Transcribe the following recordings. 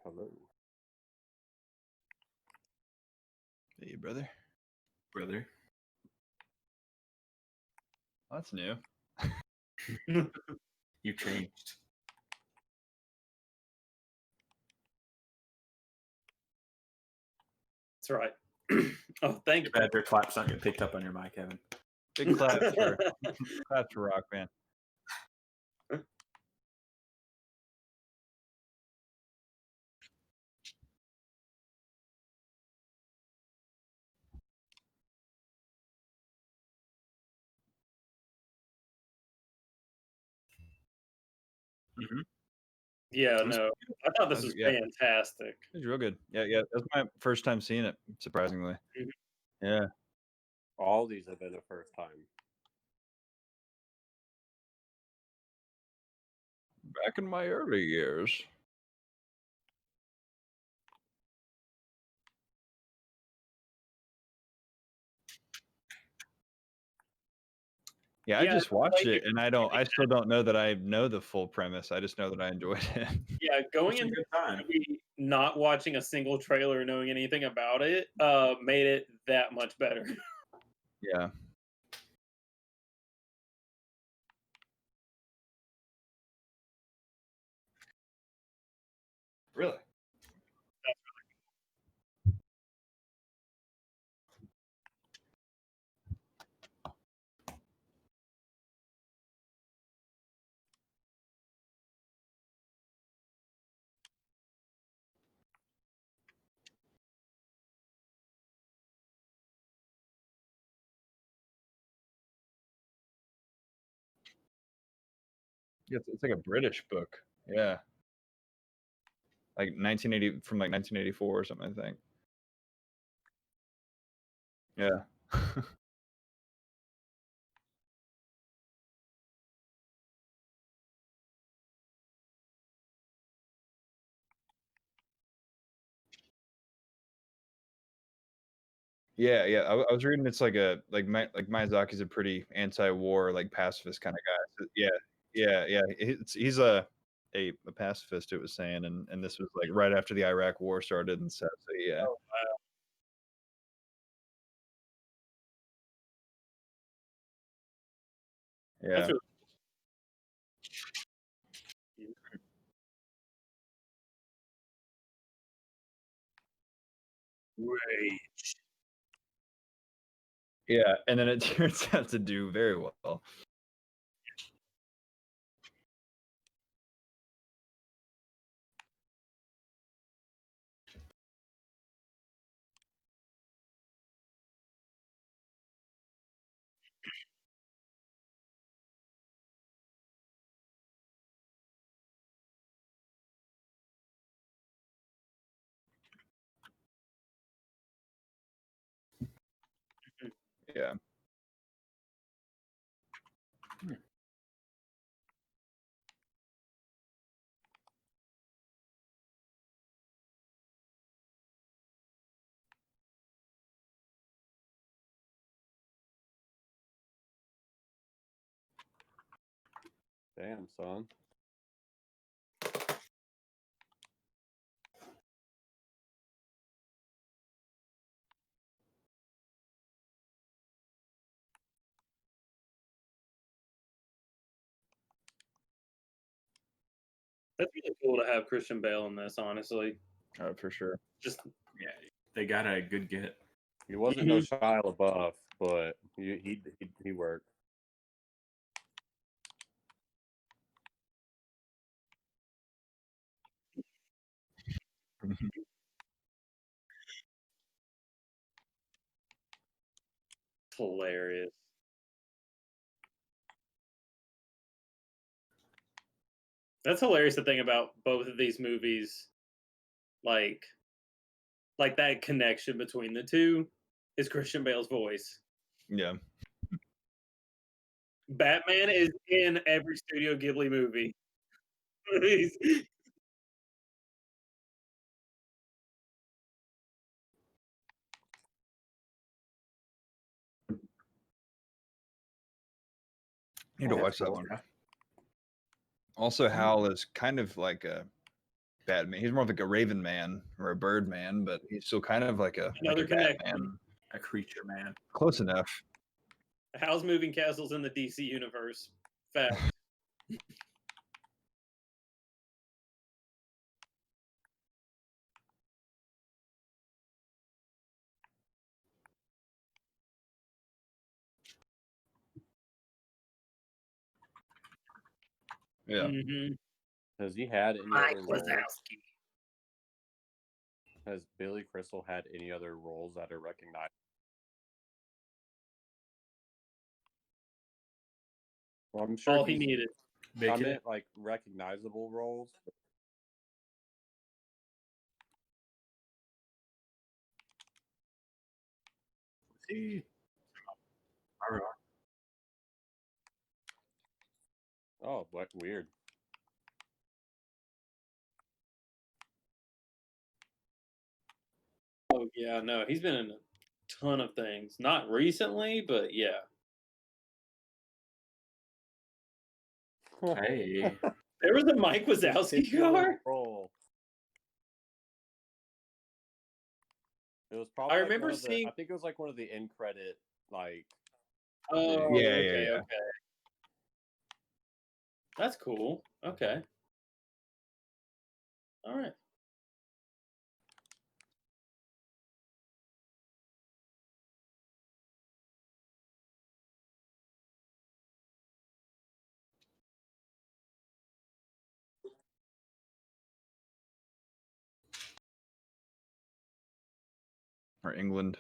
Hello. Hey, brother. Brother. Oh, that's new. You changed. That's right. Oh, thank you. Bad their claps not get picked up on your mic, Evan. Big claps for Rock Band. Mm-hmm. Yeah, no, I thought this was fantastic. It was real good. Yeah. That's my first time seeing it, surprisingly. Mm-hmm. Yeah. All these have been the first time. Back in my early years. Yeah, I just watched it, and I still don't know that I know the full premise. I just know that I enjoyed it. Yeah, going into the movie, not watching a single trailer, knowing anything about it, made it that much better. Yeah. Really? Yeah, it's like a British book. Yeah. Like 1980 from like 1984 or something, I think. Yeah. Yeah. I was reading it's like Miyazaki's a pretty anti-war, like pacifist kind of guy. So, yeah. He's a pacifist. It was saying, and this was like right after the Iraq War started and stuff. So yeah. Oh, wow. Yeah. That's really Rage. Yeah, and then it turns out to do very well. Yeah. Damn, son. That's really cool to have Christian Bale in this, honestly. Oh, for sure. Just they got a good get. He wasn't no Shia LaBeouf, but he worked. hilarious. That's hilarious to think about both of these movies, like that connection between the two is Christian Bale's voice. Yeah. Batman is in every Studio Ghibli movie. Need to watch that one. Also, Howl is kind of like Batman. He's more of like a Raven Man or a Bird Man, but he's still kind of like a Another connection. Batman. A creature, man. Close enough. How's moving castles in the DC universe? Fact. Yeah. Mm-hmm. Has he had any Mike other roles? Wazowski. Has Billy Crystal had any other roles that are recognized? Well, I'm sure All he needed. Big I hit. meant like recognizable roles. See? All right. Oh, what weird. Oh yeah, no, he's been in a ton of things. Not recently, but yeah. Hey. There was a Mike Wazowski Titular car. role. It was probably. I like remember one of the- seeing. I think it was like one of the end credit like. Oh, Yeah, okay, yeah. okay. That's cool. Okay. All right. Or England.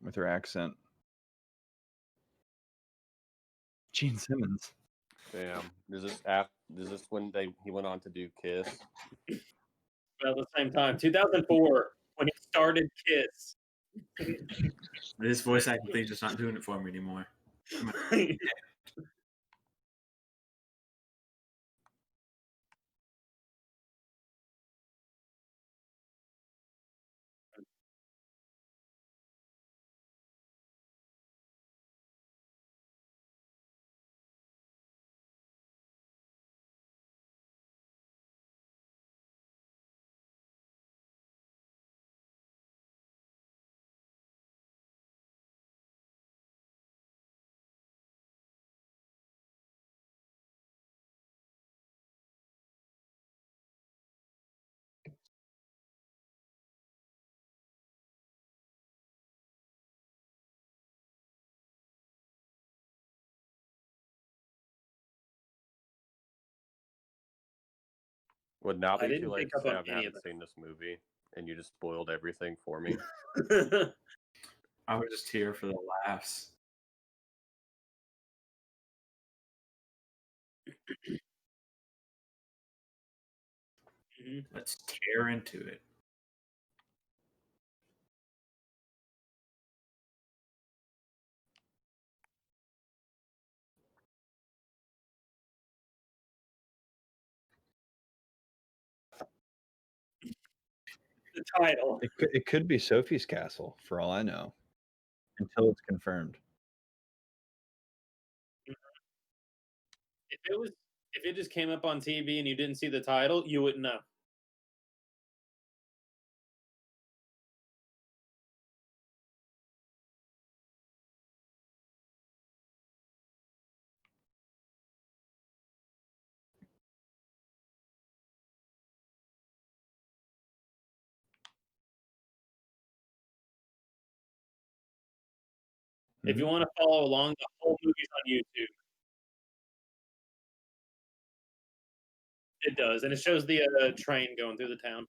With her accent. Gene Simmons. Damn. Is this when he went on to do Kiss? About the same time, 2004, when he started Kiss. This voice acting thing's just not doing it for me anymore. Would now I be didn't too late pick to up say on I any of haven't seen this movie, and you just spoiled everything for me. that. I was just here for the laughs. Mhm. Let's tear into it. The title. It could be Sophie's Castle, for all I know. Until it's confirmed. If it just came up on TV and you didn't see the title, you wouldn't know. If you want to follow along, the whole movie's on YouTube. It does, and it shows the train going through the town.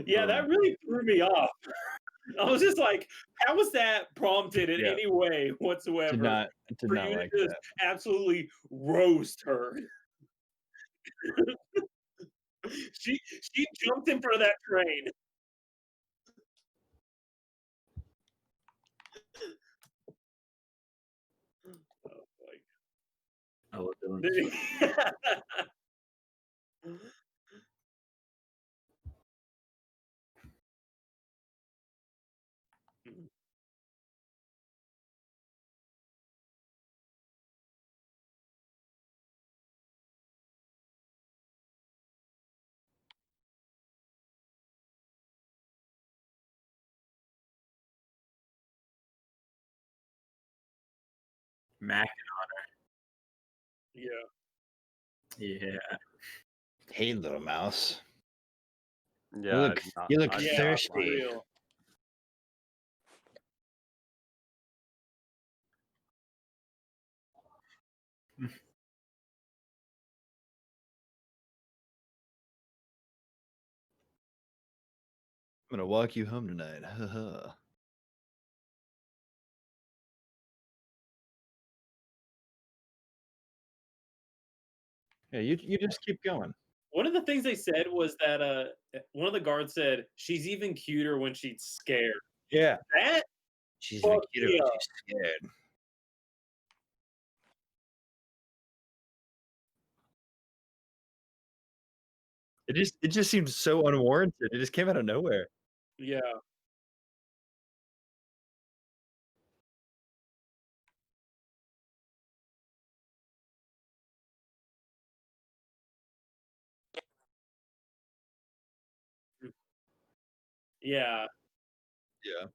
Yeah, that really threw me off. I was just like, how was that prompted in Yeah. any way whatsoever Did for not you like to just that. absolutely roast her? she jumped in front of that train. Oh, I love Dillon. Mac. Yeah. Yeah. Hey, little mouse. Yeah, look- I- you look I did Yeah, not thirsty. for like it. real. I'm gonna walk you home tonight. Yeah, you just keep going. One of the things they said was that one of the guards said she's even cuter when she's scared. Yeah. That She's Fuck cute when yeah. she's scared. It just seems so unwarranted. It just came out of nowhere. yeah. Yeah. Yeah.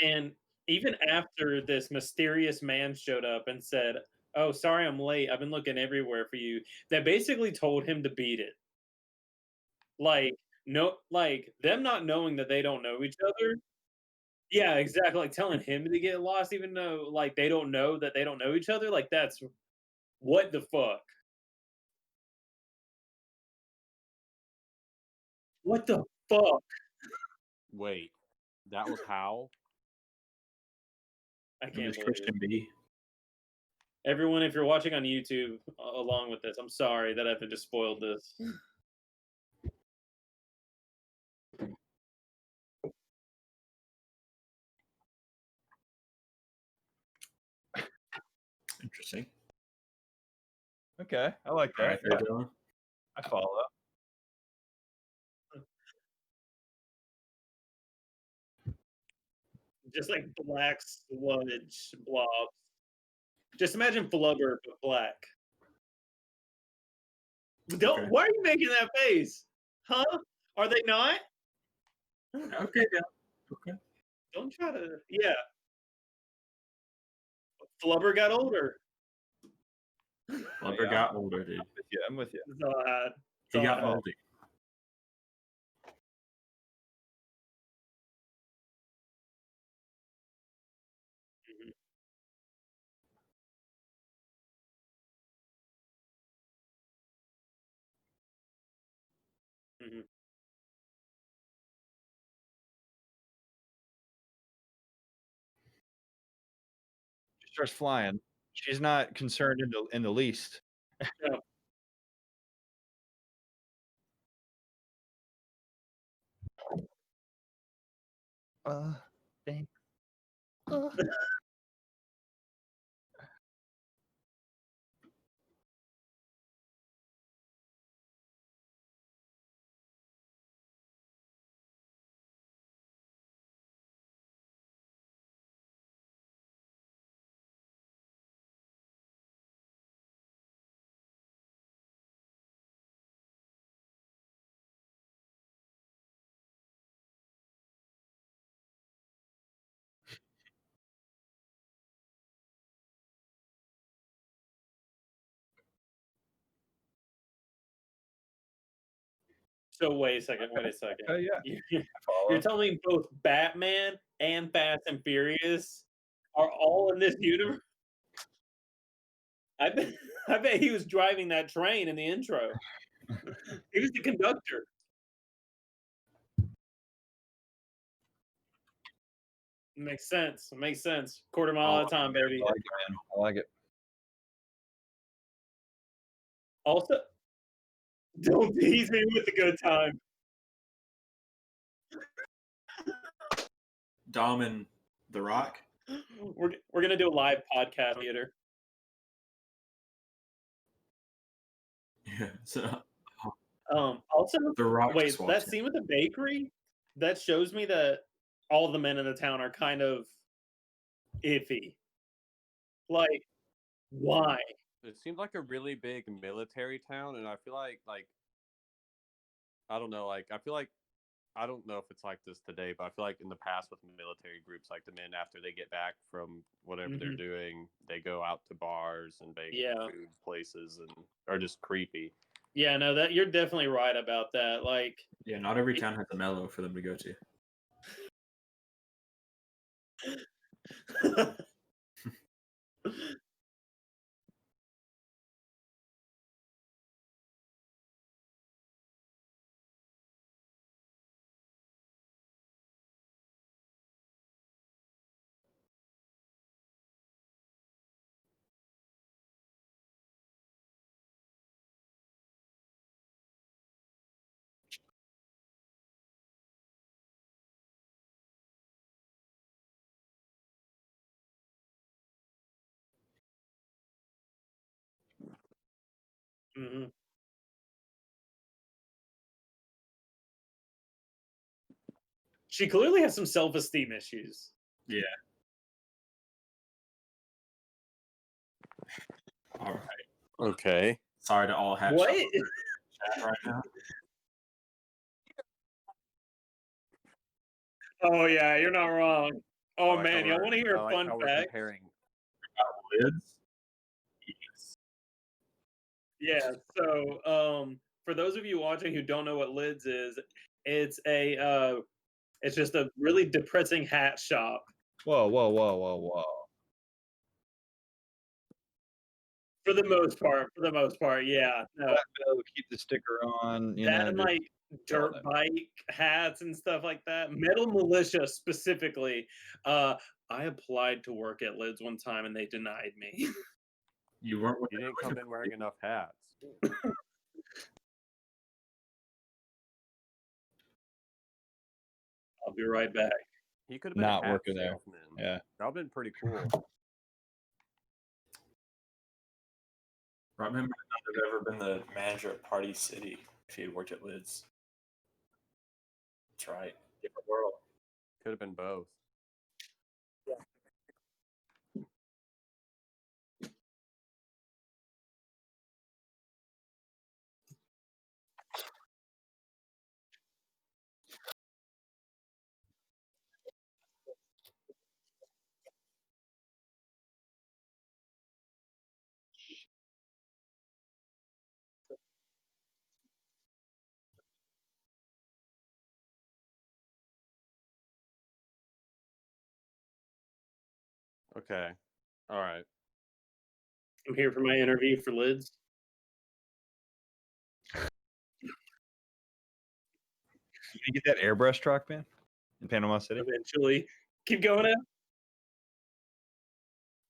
And even after this mysterious man showed up and said, "Oh, sorry I'm late. I've been looking everywhere for you." They basically told him to beat it. Like, no, like them not knowing that they don't know each other. Yeah, exactly. Like telling him to get lost, even though like they don't know that they don't know each other. Like that's what the fuck. What the fuck? Wait, that was Howl? I It can't was believe Christian it. B. Everyone, if you're watching on YouTube along with this, I'm sorry that I've just spoiled this. Interesting. Okay, I like All that. right, fair, Dillon. I follow. Just like black sludge blobs. Just imagine flubber but black. Don't. Okay. Why are you making that face? Huh? Are they not? Okay, Dillon. Okay. Don't try to. Yeah. Flubber got older. Flubber Yeah. got older, dude. I'm with you. That's all I had. He That's all got I had. moldy. Mhm, mhm. She starts flying. She's not concerned in the least. Yeah. Thanks. So wait a second. Wait a second. Oh yeah, You're, I follow. you're telling me both Batman and Fast and Furious are all in this universe? I bet. I bet he was driving that train in the intro. He was the conductor. Makes sense. Makes sense. Quarter mile at a time, baby. I like it, man. I like it. Also, don't tease me with a good time. Dom and The Rock. We're gonna do a live podcast theater. Yeah. So Also, The Rock. wait, just that walks in. scene with the bakery, that shows me that all the men in the town are kind of iffy. Like, why? It seemed like a really big military town, and I feel like I don't know, like I feel like I don't know if it's like this today, but I feel like in the past with military groups, like the men after they get back from whatever they're doing, they go out to bars and bake food places and are just creepy. Yeah, no, that you're definitely right about that. Like, Yeah, not every town has a mellow for them to go to. mhm. She clearly has some self-esteem issues. Yeah. All right. Okay. Sorry to all have What? chat right now. Oh yeah, you're not wrong. Oh I like man, how y'all we're- want to hear I a like fun how we're fact? comparing. Lids. Yes. Yeah. So, for those of you watching who don't know what Lids is, it's just a really depressing hat shop. Whoa, whoa, whoa, whoa, whoa. For the most part, yeah. No, Flat bill, keep the sticker on. You that know, and just- like dirt bike hats and stuff like that. Metal Militia specifically. I applied to work at Lids one time and they denied me. You weren't. You didn't come in wearing enough hats. I'll be right back. He could have been Not a hat working there. salesman. Yeah. That would have been pretty cool. Rob Member would have ever been the manager at Party City if he had worked at Lids. That's right. Different world. Could have been both. Okay. All right. I'm here for my interview for Lids. You get that airbrush truck, man, in Panama City. Eventually. Keep going up.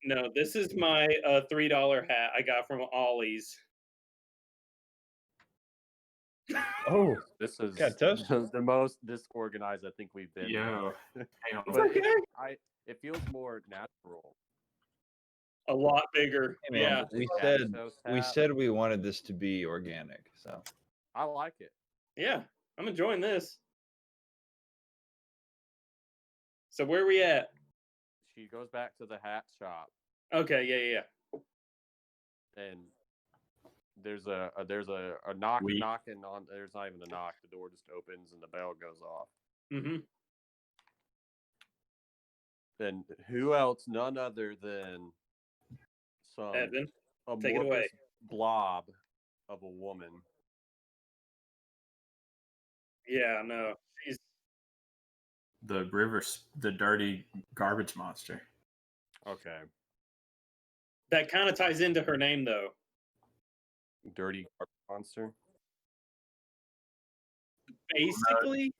No, this is my $3 hat I got from Ollie's. Oh, This is got toast. the most disorganized I think we've been. Yo. Hang on. It's But okay. It feels more natural. A lot bigger. Hey, man, Yeah. we said we wanted this to be organic, so I like it. Yeah. I'm enjoying this. So where are we at? She goes back to the hat shop, Okay, yeah. and there's a knock We- knocking on. There's not even a knock. The door just opens and the bell goes off. Mm-hmm. And who else? None other than some Evan, amorphous take it away. blob of a woman. Yeah, no. She's the dirty garbage monster. Okay, that kind of ties into her name though. dirty monster. basically,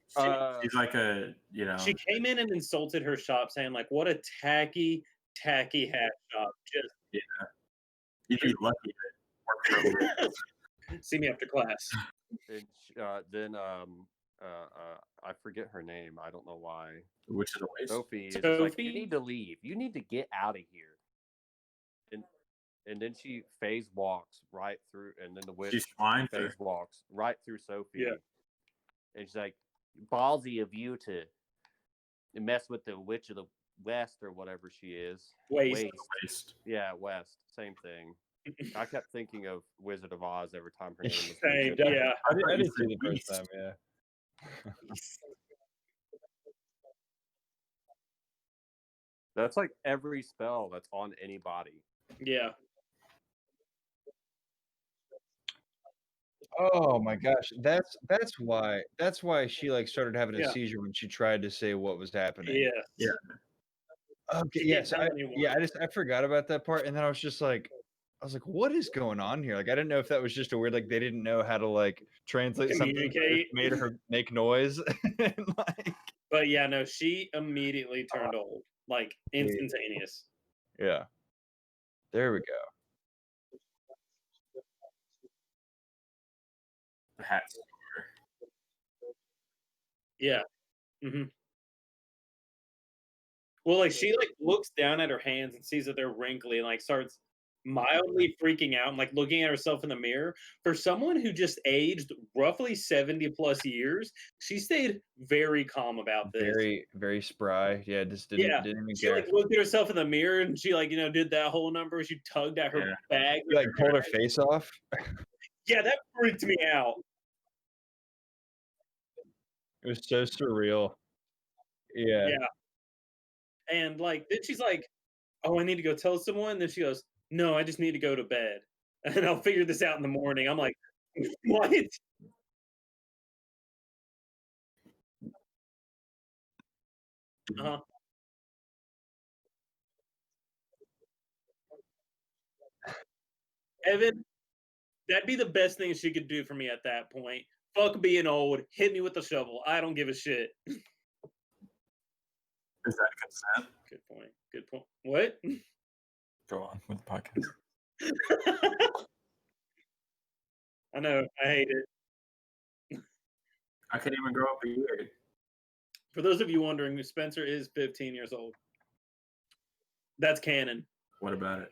She's like a, you know, she came in and insulted her shop, saying like, "What a tacky hat shop." Just you'd be lucky to work for a living. see me after class. And then I forget her name. I don't know why. Which is a waste. Sophie is just like, you Sophie? need to leave. You need to get out of here. And then she phase walks right through, and then the witch She's flying phase through. walks right through Sophie. Yeah. And she's like, ballsy of you to mess with the witch of the West or whatever she is. Waste. Yeah, West. Same thing. I kept thinking of Wizard of Oz every time her name was Same, mentioned. yeah. I did see the first time, yeah. That's like every spell that's on anybody. Yeah. Oh my gosh, that's why she like started having a Yeah. seizure when she tried to say what was happening. Yes. Yeah. Okay. She Yes. didn't tell anyone. I forgot about that part, and then I was like, what is going on here? Like, I didn't know if that was just a weird, like, they didn't know how to like translate something that Communicate. made her make noise. And, like, But yeah, no, she immediately turned old, like instantaneous. yeah. There we go. The hat's Yeah. hmm Well, like she like looks down at her hands and sees that they're wrinkly and like starts mildly freaking out and like looking at herself in the mirror. For someone who just aged roughly 70 plus years, she stayed very calm about this. Very, very spry. Yeah, just didn't even She care. like looked at herself in the mirror and she like, did that whole number. She tugged at her bag. She, like, pulled her face off. Yeah, that freaked me out. It was so surreal. Yeah. And like then she's like, "Oh, I need to go tell someone." And then she goes, "No, I just need to go to bed, and I'll figure this out in the morning." I'm like, "What?" Uh-huh. Evan, that'd be the best thing she could do for me at that point. Fuck being old. Hit me with the shovel. I don't give a shit. Is that consent? Good point. Good point. What? Go on with the podcast. I know. I hate it. I couldn't even grow up a year. For those of you wondering, Spencer is 15 years old. That's canon. What about it?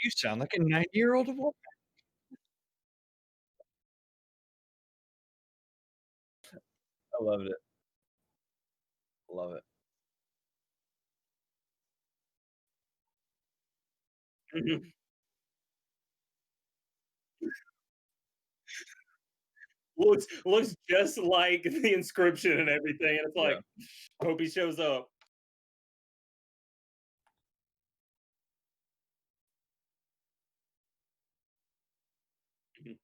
You sound like a 90-year-old woman. I loved it. Love it. Mhm. Looks just like the inscription and everything, and it's like, hope he shows up. Mhm.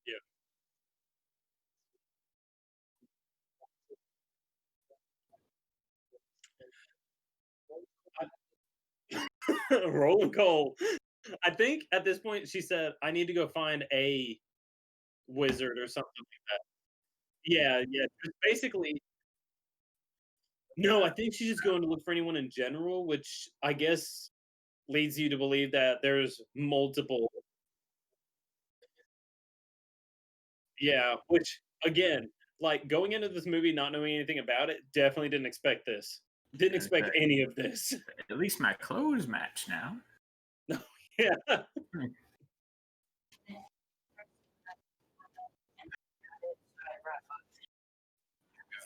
Yeah. Rolling coal. I think at this point she said, "I need to go find a wizard or something like that." Yeah, yeah. Just basically, no, I think she's just going to look for anyone in general, which I guess leads you to believe that there's multiple. Yeah, which again, like going into this movie not knowing anything about it, definitely didn't expect this. Didn't expect Okay. any of this. At least my clothes match now. Yeah. I've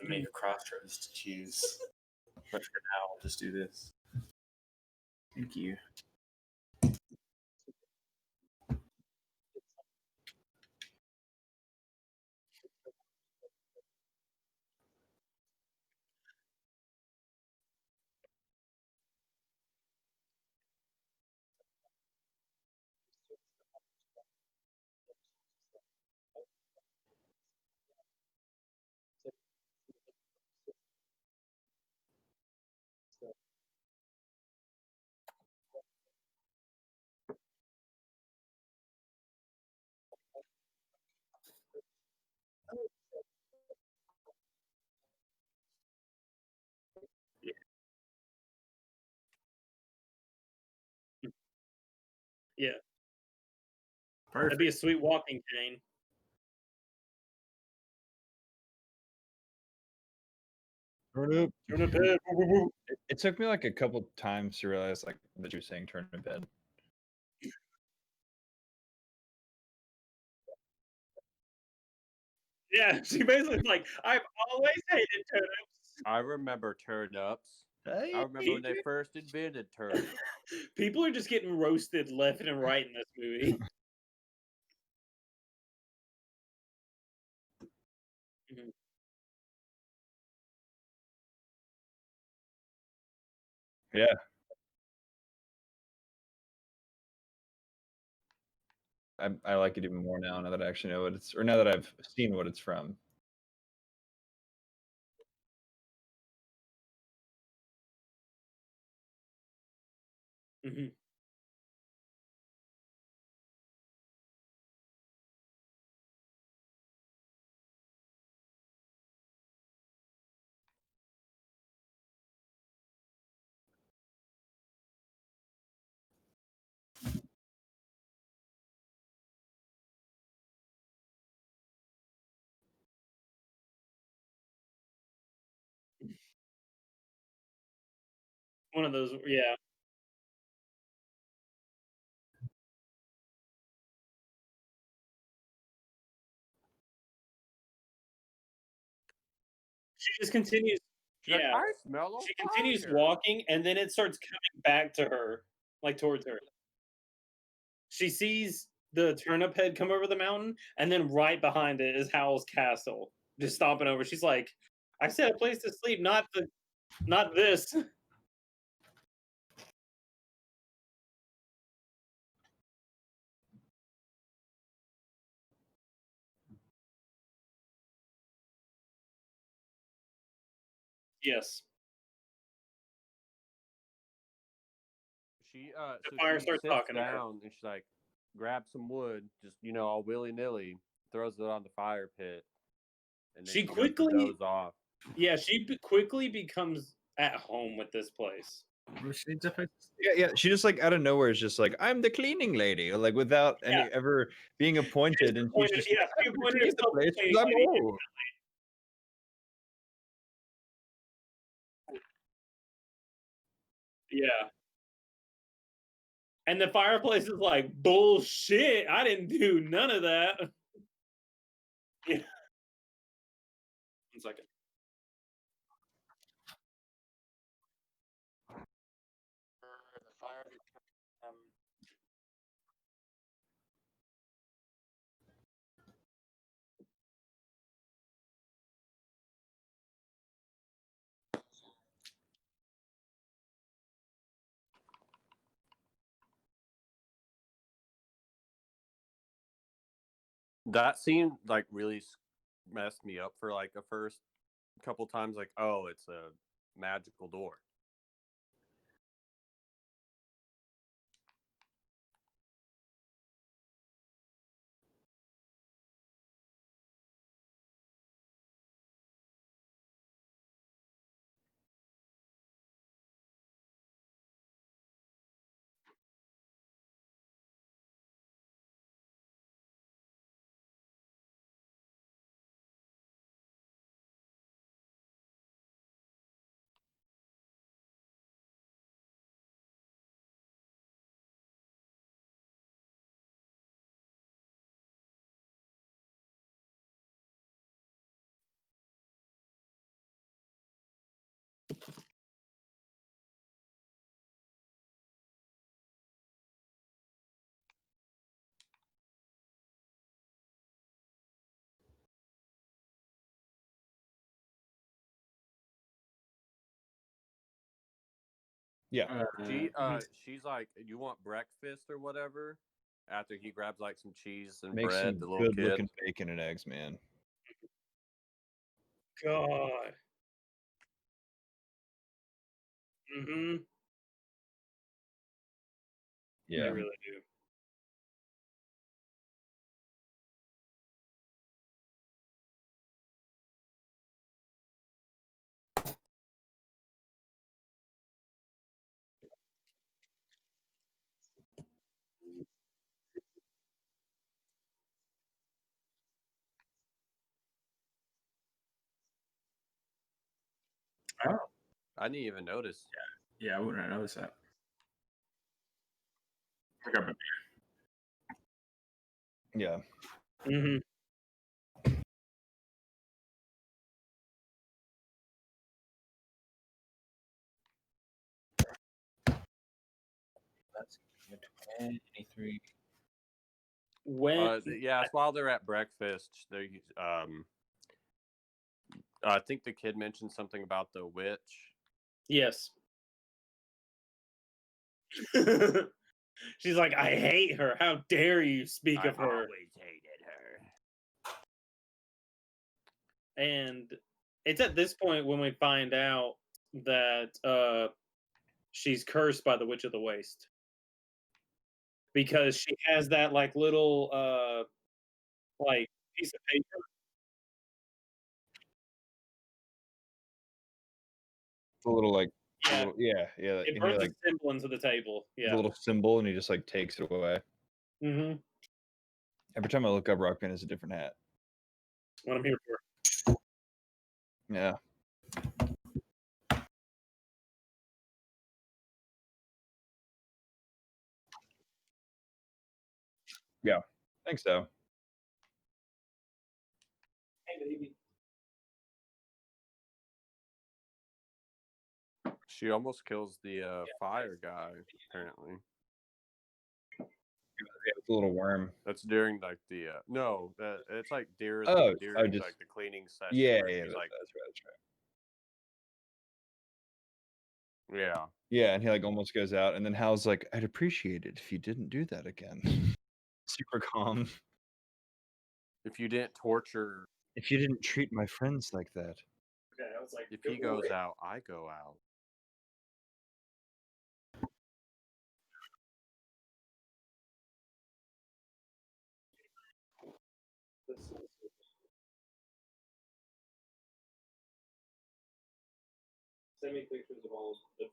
made crossroads to choose. But for now, I'll just do this. Thank you. Yeah, Perfect. that'd be a sweet walking cane. Turnip. Turnip head. Woo, woo, woo. It took me like a couple times to realize like that you were saying turnip head. Yeah, she basically like, I've always hated turnips. I remember turnips. I remember when they first invented turnips. People are just getting roasted left and right in this movie. Mhm. Yeah. I like it even more now that I actually know what it's, or now that I've seen what it's from. Mhm. One of those, yeah. She just continues. She's like, Yeah, I smell a she continues fire. walking, and then it starts coming back to her, like towards her. She sees the turnip head come over the mountain, and then right behind it is Howl's castle, just stomping over. She's like, "I said a place to sleep, not this." Yes, the So fire she starts sits talking to her. down and she's like, grab some wood, just all willy nilly, throws it on the fire pit, and then She she goes to quickly, doze off. yeah, quickly becomes at home with this place. She needs a place to sleep. Yeah, she just like out of nowhere is just like, I'm the cleaning lady, like without any Yeah. ever being appointed, and she's Appointed, just yeah, like, she I'm gonna appointed clean the herself place cleaning 'cause I'm lady. old. Yeah. And the fireplace is like, bullshit. I didn't do none of that. Yeah. 1 second. The fire That scene like really messed me up for like the first couple times. Like, oh, it's a magical door. Yeah, She's like, you want breakfast or whatever? After he grabs like some cheese and make bread, some the little good kid. looking bacon and eggs, man. God. Mm-hmm. Yeah, They really do. Oh, I didn't even notice. yeah, I wouldn't have noticed that. I got Yeah. Mm-hmm. that's 23. When Yeah, it's while they're at breakfast. They I think the kid mentioned something about the witch. yes. She's like, I hate her. How dare you speak of her? always hated her. And it's at this point when we find out that she's cursed by the Witch of the Waste. Because she has that like little like piece of paper. The little like Yeah. yeah. It And he burns like a symbol into the table. the Yeah. little symbol, and he just like takes it away. Mm-hmm. Every time I look up, Rock Band is a different hat. What I'm here for. Yeah. Yeah. I think so. Hey baby. She almost kills the fire guy. Apparently, It's a little worm. that's during like the no, it's like during Oh, during just like the cleaning session. yeah, where yeah. he's That's like, right. yeah. Yeah, and he like almost goes out, and then Hal's like, "I'd appreciate it if you didn't do that again." Super calm. If you didn't torture, If you didn't treat my friends like that. Okay, I was like, if good he goes boy. out, I go out. Send me pictures of all the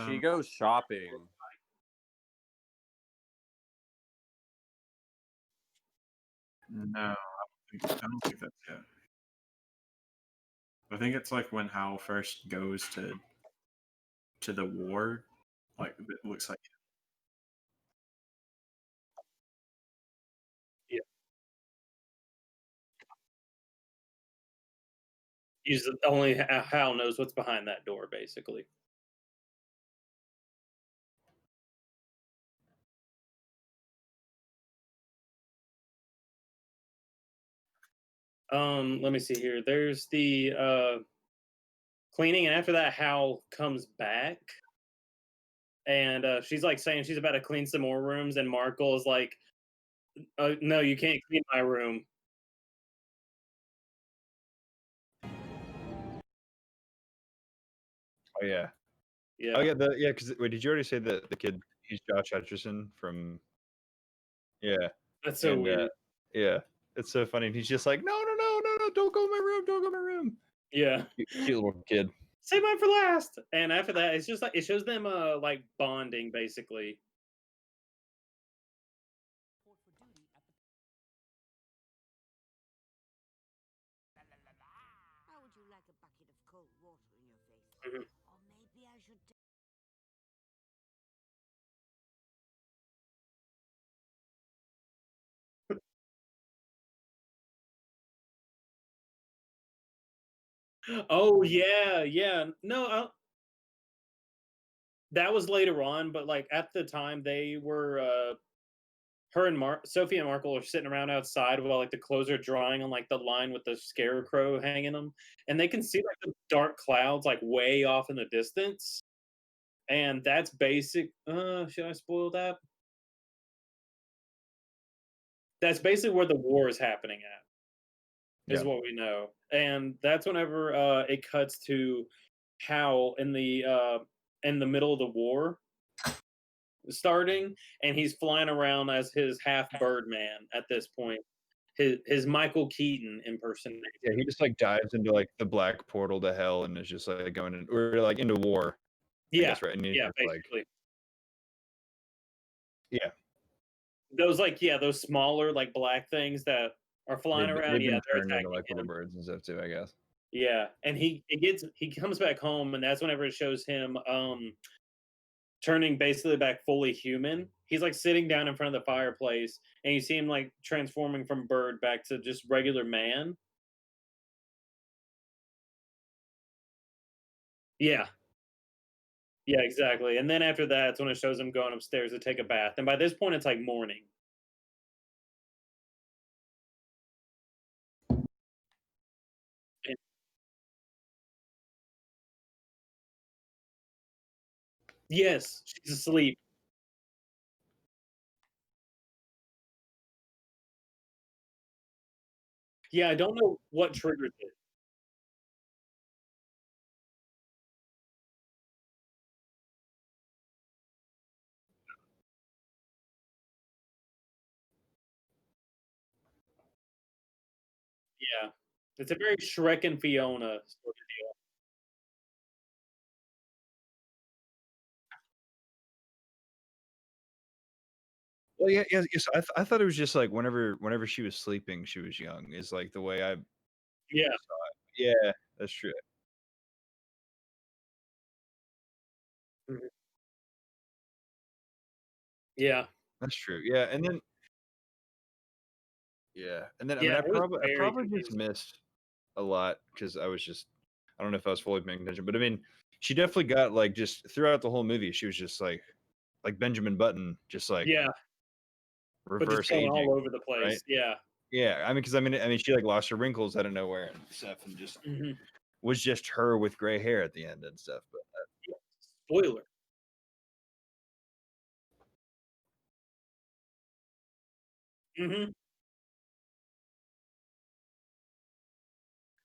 She goes shopping. No, I don't think that's it. I think it's like when Howl first goes to the war. Like it looks like He's only Hal knows what's behind that door, basically. Let me see here. There's the cleaning, and after that, Hal comes back, and she's like saying she's about to clean some more rooms, and Markle is like, "No, you can't clean my room." Oh yeah. Yeah, Oh yeah. Because wait, did you already say that the kid? He's Josh Hutcherson from. Yeah. that's so And weird. yeah, it's so funny. And he's just like, no, don't go in my room, don't go in my room. Yeah, Cute little kid. save mine for last. And after that, it's just like it shows them like bonding, basically. How would you like a bucket of cold water in your face? Mhm. Or maybe I should. Oh yeah, yeah. No, that was later on, but like at the time they were her and Sophie and Markle are sitting around outside while like the clothes are drying on like the line with the scarecrow hanging them, and they can see like the dark clouds like way off in the distance, and that's basic. Should I spoil that? That's basically where the war is happening at. Is Yeah. what we know, and that's whenever it cuts to Howl in the middle of the war starting, and he's flying around as his half Birdman at this point. His Michael Keaton impersonation. Yeah, he just like dives into like the black portal to hell and is just like going in, or like into war. I Yeah, guess, right? And he's yeah, just, like, basically. yeah, Those those smaller like black things that are flying around. they've Yeah, been they're turned into attacking like little him. birds and stuff too, I guess. Yeah, and he comes back home, and that's whenever it shows him turning basically back fully human. He's like sitting down in front of the fireplace, and you see him like transforming from bird back to just regular man. Yeah, yeah, exactly. And then after that, it's when it shows him going upstairs to take a bath. And by this point, it's like morning. And- yes, she's asleep. Yeah, I don't know what triggers it. Yeah, it's a very Shrek and Fiona sort of deal. Well, yeah, yeah. Yes, I thought it was just like whenever she was sleeping, she was young. Is like the way I. Yeah, Yeah, that's true. mhm, yeah, That's true. Yeah, and then I mean, yeah. It was I very probably just confusing. missed a lot because I was just I don't know if I was fully paying attention, but I mean, she definitely got like just throughout the whole movie, she was just like Benjamin Button, just like Yeah, but just reverse going all aging, over the right? place. Yeah. Yeah, I mean, because I mean, she like lost her wrinkles out of nowhere and stuff, and just Mhm. was just her with gray hair at the end and stuff. But Spoiler. Mhm.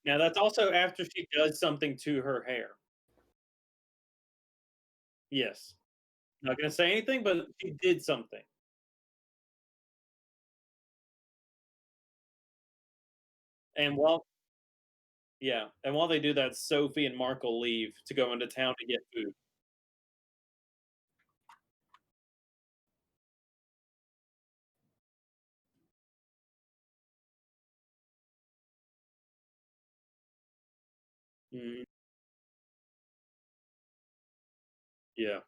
Now that's also after she does something to her hair. Yes. Not gonna say anything, but she did something. And while yeah, and while they do that, Sophie and Markle leave to go into town to get food. Mhm. Yeah.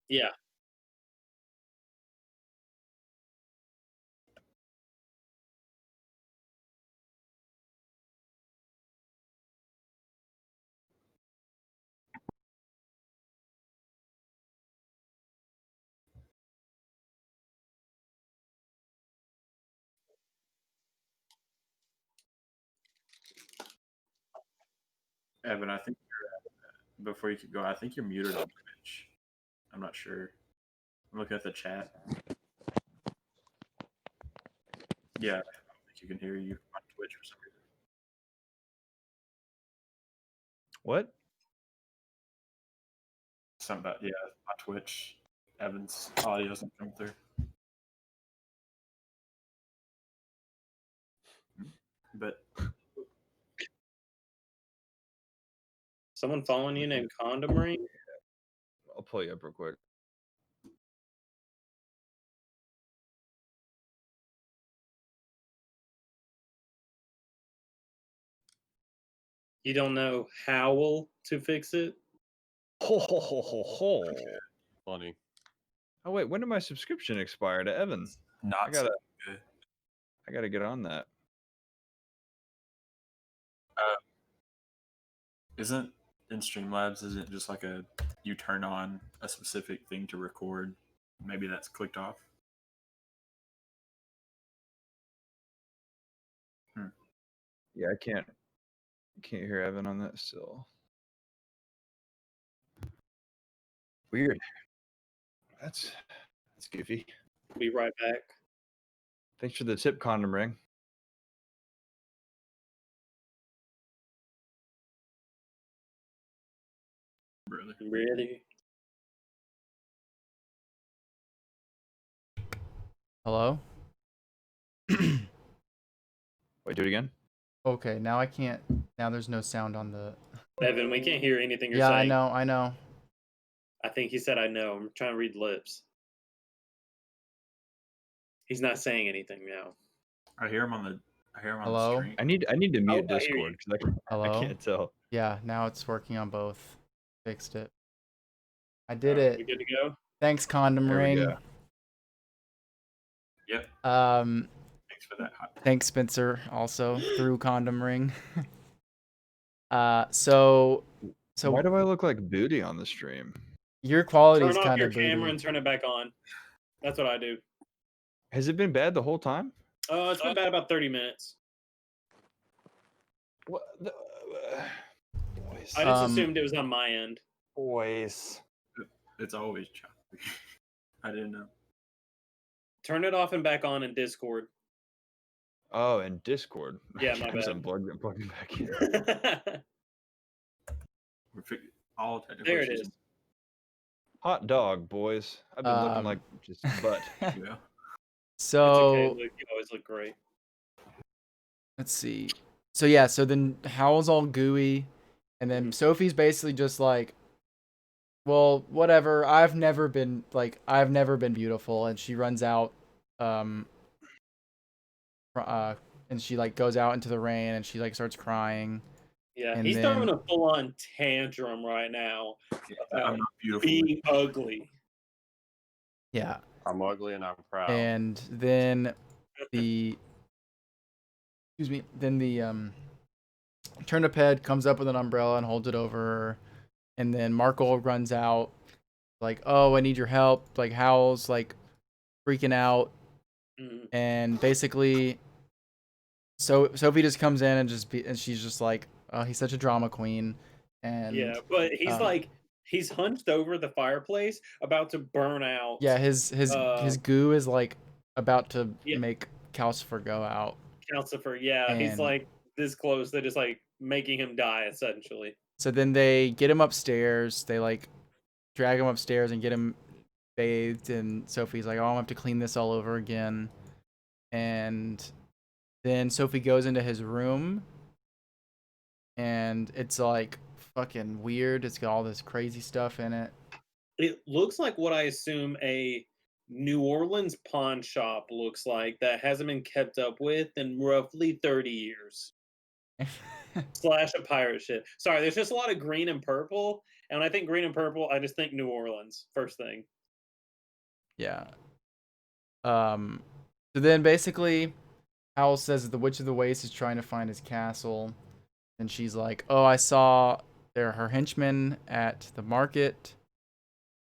Yeah. Evan, I think before you keep going, I think you're muted on Twitch. I'm not sure. I'm looking at the chat. Yeah, I don't think you can hear you on Twitch for some reason. what? Something about on Twitch. Evan's audio doesn't come through. But Someone following you named Condom Ring? I'll pull you up real quick. You don't know Howl to fix it? Ho ho ho ho ho. Funny. Oh wait, when did my subscription expire to Evan? not I gotta so good. I gotta get on that. Isn't in Streamlabs, isn't just like you turn on a specific thing to record? Maybe that's clicked off. Yeah, I can't hear Evan on that still. Weird. That's goofy. Be right back. Thanks for the tip, condom ring. Really? Really? Hello? Wait, do it again. Okay, now I can't. Now there's no sound on the Evan, we can't hear anything you're Yeah, saying. I know. I think he said I know. I'm trying to read lips. He's not saying anything now. I hear him on the Hello? stream. I need to mute I hear Discord because I Hello? can't tell. Yeah, now it's working on both. Fixed it. I did We it. good to go? Thanks, Condom There we Ring. go. Yep. Thanks for that. Thanks, Spencer, also through Condom Ring. So Why do I look like booty on the stream? your quality Turn is off kind your of camera booty. and turn it back on. That's what I do. Has it been bad the whole time? It's been about 30 minutes. What the, Boys. I just assumed it was on my end. boys. It's always choppy. I didn't know. Turn it off and back on in Discord. Oh, and Discord. Yeah, my bad. I'm plugging back in. All technical There it issues. is. Hot dog, boys. I've been looking like just butt. Yeah. So It's okay, Luke. You always look great. let's see. So yeah, so then Howl's all gooey, and then Sophie's basically just like, well, whatever. I've never been beautiful, and she runs out, and she like goes out into the rain, and she like starts crying. Yeah, And he's then- throwing a full-on tantrum right now I'm about not beautiful. being ugly. Yeah, I'm ugly and I'm proud. and then the turnip head comes up with an umbrella and holds it over her, and then Markle runs out like, oh, I need your help. Like Howl's like freaking out, and basically so Sophie just comes in and she's just like, oh, he's such a drama queen. And Yeah, but he's he's hunched over the fireplace about to burn out. yeah, his goo is like about to Yeah. make Calcifer go out. Calcifer, yeah, he's And- like this close to just like making him die essentially. So then they get him upstairs. They like drag him upstairs and get him bathed. And Sophie's like, "Oh, I'm gonna have to clean this all over again." And then Sophie goes into his room, and it's like fucking weird. It's got all this crazy stuff in it. It looks like what I assume a New Orleans pawn shop looks like that hasn't been kept up with in roughly 30 years. Slash a pirate ship. Sorry, there's just a lot of green and purple. And when I think green and purple, I just think New Orleans. First thing. Yeah. So then basically, Howl says that the Witch of the Waste is trying to find his castle, and she's like, "Oh, I saw her henchmen at the market,"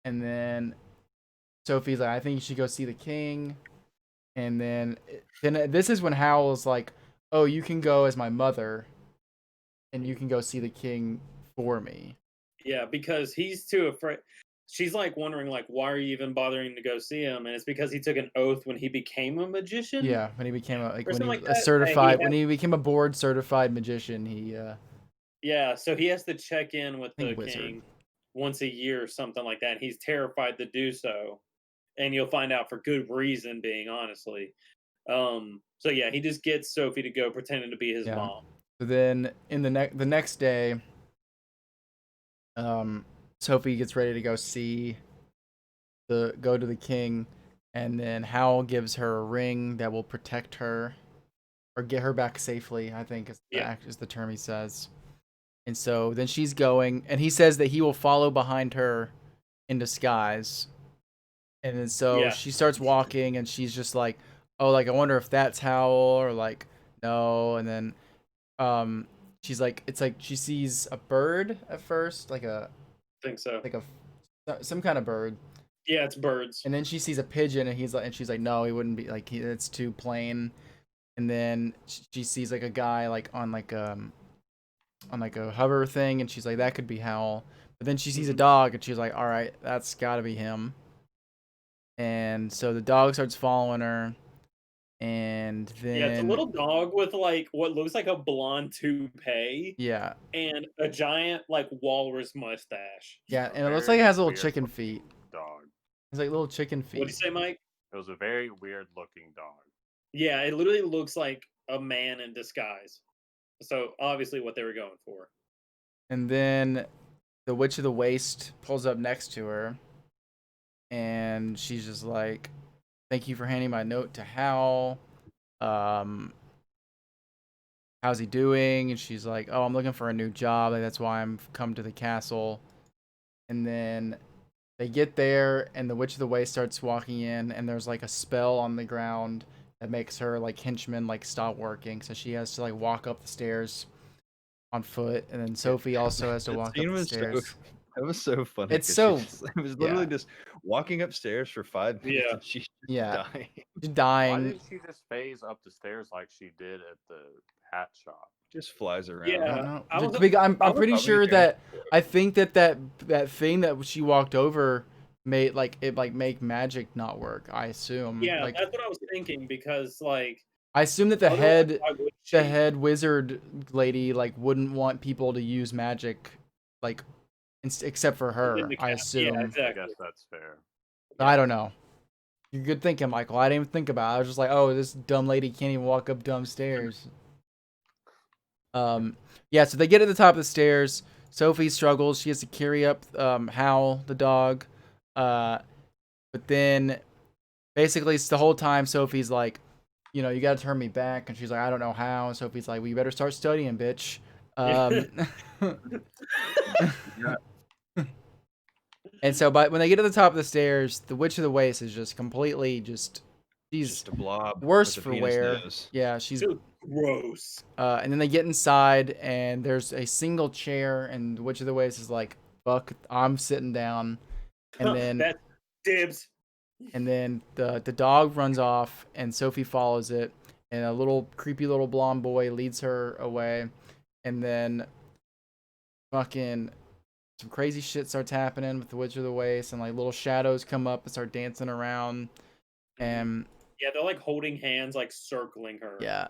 and then Sophie's like, "I think you should go see the king," and then this is when Howl is like, "Oh, you can go as my mother, and you can go see the king for me." Yeah, because he's too afraid. She's like wondering, like, why are you even bothering to go see him? And it's because he took an oath when he became a magician. Yeah, when he became Or when he became a board certified magician, he Yeah, so he has to check in with the wizard. king once a year or something like that. And he's terrified to do so. And you'll find out for good reason, being honestly. So yeah, he just gets Sophie to go pretending to be his Yeah. mom. So then in the next day, Sophie gets ready to go to the king, and then Howl gives her a ring that will protect her or get her back safely, I think is the term he says. And so then she's going, and he says that he will follow behind her in disguise. And then so she starts walking, and she's just like, oh, like I wonder if that's Howl, or like no. And then she's like, it's like she sees a bird at first, like I think so. like some kind of bird. Yeah, it's birds. And then she sees a pigeon, and she's like, no, he wouldn't be, like, it's too plain. And then she sees like a guy like on like a hover thing, and she's like, that could be Howl. But then she sees a dog, and she's like, all right, that's got to be him. And so the dog starts following her, and then it's a little dog with like what looks like a blonde toupee. Yeah. And a giant like walrus mustache. Yeah, and it looks like it has little weird chicken feet. Dog. It's like little chicken feet. What'd you say, Mike? It was a very weird looking dog. Yeah, it literally looks like a man in disguise. So obviously what they were going for. And then the Witch of the Waste pulls up next to her. And she's just like, thank you for handing my note to Howl. How's he doing? And she's like, oh, I'm looking for a new job. Like, that's why I'm come to the castle. And then they get there, and the Witch of the Waste starts walking in, and there's like a spell on the ground that makes her like henchman like stop working. So she has to like walk up the stairs on foot, and then Sophie also has to That walk up scene the was stairs. that was so funny. It's 'cause so- it was literally yeah. just walking upstairs for 5 minutes, Yeah. and she's Yeah. dying. She's Why dying. didn't she just phase up the stairs like she did at the hat shop? Just flies around. I Yeah. don't know. I was- I'm I was pretty probably sure going that for it. I think that thing that she walked over made like it like make magic not work. I assume. Yeah, Like that's what I was thinking because like I assume that the otherwise, head why would she? the head wizard lady like wouldn't want people to use magic like except for her. in the I Yeah, assume. I exactly. guess that's fair. I don't know. You're good thinking, Michael. I didn't even think about it. I was just like, oh, this dumb lady can't even walk up dumb stairs. Yeah, so they get to the top of the stairs. Sophie struggles. She has to carry up Howl, the dog. But then basically it's the whole time Sophie's like, you know, you gotta turn me back. And she's like, I don't know how. And Sophie's like, well, you better start studying, bitch. And so, but when they get to the top of the stairs, the Witch of the Waste is just completely she's Just a blob. worse with a for penis wear. nose. Yeah, she's So gross. and then they get inside and there's a single chair and the Witch of the Waste is like, fuck, I'm sitting down. And then That's dibs. and then the dog runs off and Sophie follows it and a little creepy little blonde boy leads her away. And then fucking some crazy shit starts happening with the Witch of the Waste and like little shadows come up and start dancing around. And Yeah, they're like holding hands, like circling her. yeah.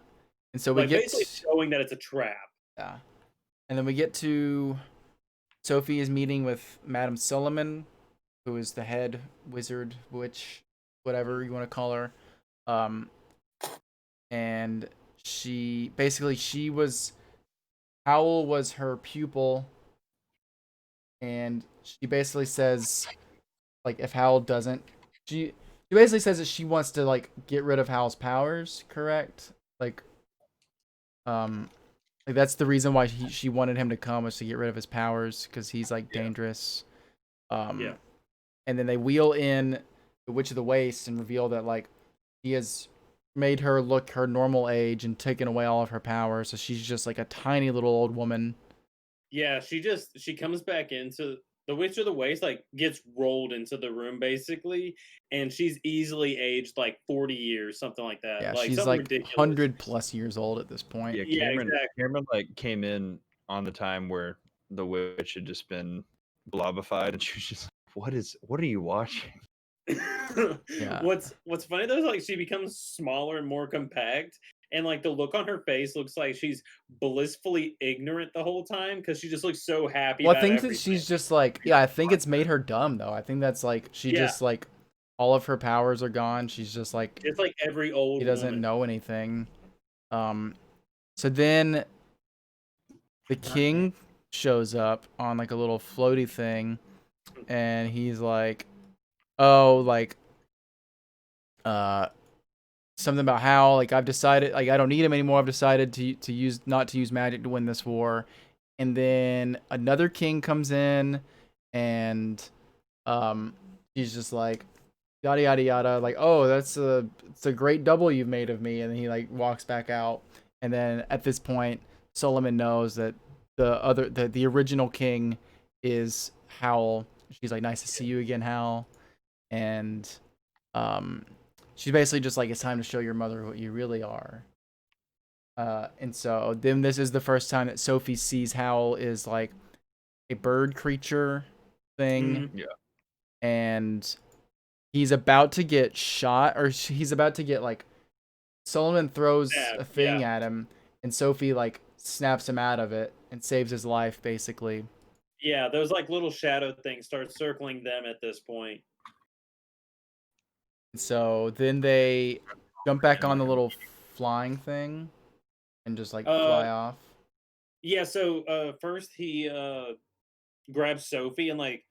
And so we like get basically showing that it's a trap. yeah. And then we get to Sophie is meeting with Madame Solomon, who is the head wizard, witch, whatever you want to call her. And Howl was her pupil, and she basically says, like, if Howl doesn't, she basically says that she wants to like get rid of Howl's powers, correct? Like that's the reason why she wanted him to come, was to get rid of his powers because he's like dangerous. Yeah. And then they wheel in the Witch of the Waste and reveal that like he has made her look her normal age and taken away all of her powers, so she's just like a tiny little old woman. Yeah, she comes back into the Witch of the Waste, like gets rolled into the room basically, and she's easily aged like 40 years, something like that. Yeah, like she's something like ridiculous. 100+ years old at this point. Yeah, Yeah, Cameron. exactly. Cameron like came in on the time where the witch had just been blobified, and she was just like, what are you watching? Yeah. What's funny though is like she becomes smaller and more compact, and like the look on her face looks like she's blissfully ignorant the whole time because she just looks so happy. Well, I about think that everything. she's just like, yeah, I think it's made her dumb though. I think that's like she Yeah. just like all of her powers are gone. She's just like It's like every old she doesn't woman. know anything. So then the king shows up on like a little floaty thing, and he's like, oh, like something about how like I've decided like I don't need him anymore. I've decided to use not to use magic to win this war. And then another king comes in, and he's just like yada yada yada, like, oh, it's a great double you've made of me. And then he like walks back out. And then at this point, Solomon knows that the original king is Howl. She's like, nice to see you again, Howl. And she's basically just like, it's time to show your mother what you really are. And so then this is the first time that Sophie sees Howl is like a bird creature thing. Yeah. And he's about to get shot, or he's about to get like, Solomon throws a thing at him, and Sophie like snaps him out of it and saves his life basically. Yeah, those like little shadow things start circling them at this point. So then they jump back on the little flying thing and just like fly off. Yeah, so first he grabs Sophie and like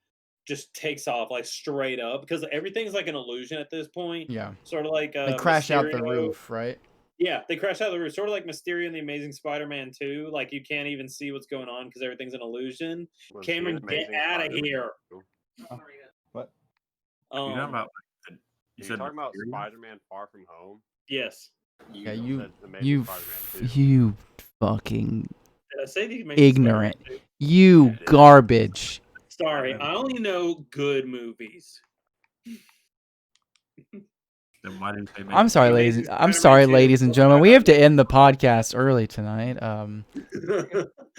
just takes off like straight up because everything's like an illusion at this point. Yeah. Sort of like They crash out the Mysterio. roof, right? Yeah, they crash out of the roof, sort of like Mysterio in the Amazing Spider-Man 2. Like you can't even see what's going on because everything's an illusion. Was he in Cameron, get Amazing out of Spider-Man here. 2? What? You're talking about Are you talking about Mysterio? Spider-Man Far From Home? Yes. Yeah, said Amazing Spider-Man 2. you fucking Did I say the Amazing ignorant. Spider-Man 2? You Yeah, it is. garbage. Sorry, I only know good movies. Then why didn't they make I'm sorry, Amazing ladies. I'm Spider-Man sorry, 2. ladies and gentlemen. We have to end the podcast early tonight.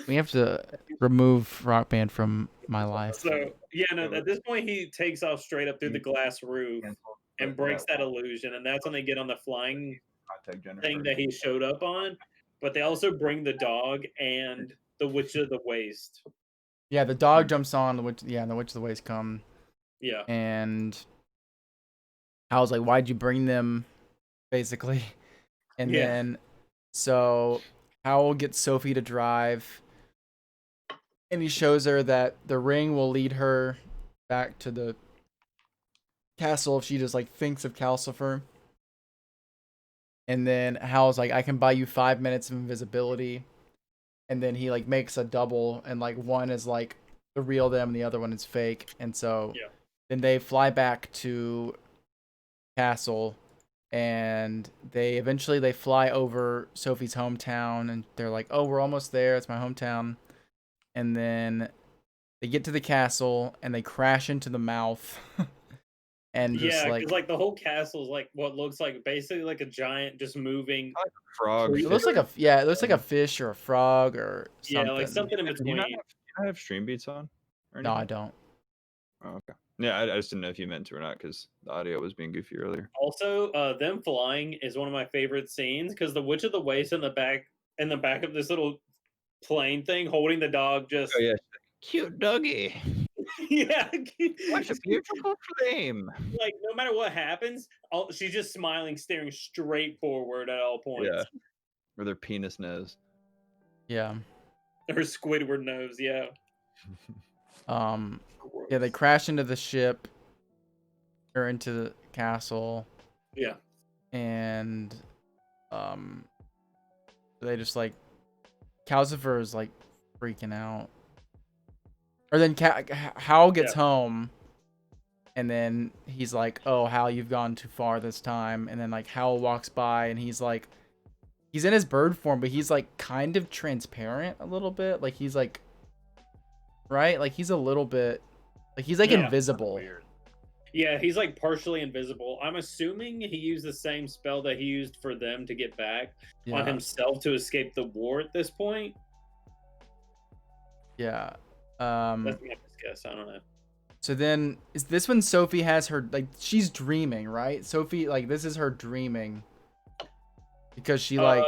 We have to remove Rock Band from my life. So yeah, no. At this point, he takes off straight up through the glass roof and breaks that illusion, and that's when they get on the flying thing that he showed up on. But they also bring the dog and the Witch of the Waste. Yeah, the dog jumps on the witch. Yeah, the Witch of the Waste come, Yeah. and I was like, "Why'd you bring them?" Basically, and Yeah. then so Howl gets Sophie to drive, and he shows her that the ring will lead her back to the castle if she just like thinks of Calcifer. And then Howl's like, I can buy you 5 minutes of invisibility. And then he like makes a double, and like one is like the real them and the other one is fake. And so then they fly back to castle, and they eventually fly over Sophie's hometown, and they're like, oh, we're almost there, it's my hometown. And then they get to the castle and they crash into the mouth. And just Yeah, because like the whole castle is like what looks like basically like a giant just moving Frog. it looks like it looks like a fish or a frog or something. Yeah, like something in Do between. you not have stream beats on? Or No, I anything? don't. Oh, okay. Yeah, I just didn't know if you meant to or not because the audio was being goofy earlier. Also, them flying is one of my favorite scenes because the Witch of the Waste in the back of this little plane thing holding the dog just Oh yeah, cute doggy. yeah. What a beautiful flame. Like no matter what happens, she's just smiling, staring straight forward at all points. Yeah. Or their penis nose. Yeah. Her Squidward nose, yeah. Yeah, they crash into the ship or into the castle. Yeah. And they just like Calcifer is like freaking out. Or then Howl gets home, and then he's like, "Oh, Howl, you've gone too far this time." And then like Howl walks by, and he's like, he's in his bird form, but he's like kind of transparent a little bit. Like he's like, right? Like he's a little bit, like he's like invisible. Weird. Yeah, he's like partially invisible. I'm assuming he used the same spell that he used for them to get back on himself to escape the war at this point. Yeah. That's my best guess. I don't know. So then, is this when Sophie has her, like, she's dreaming, right? Sophie, like, this is her dreaming. Because she, like,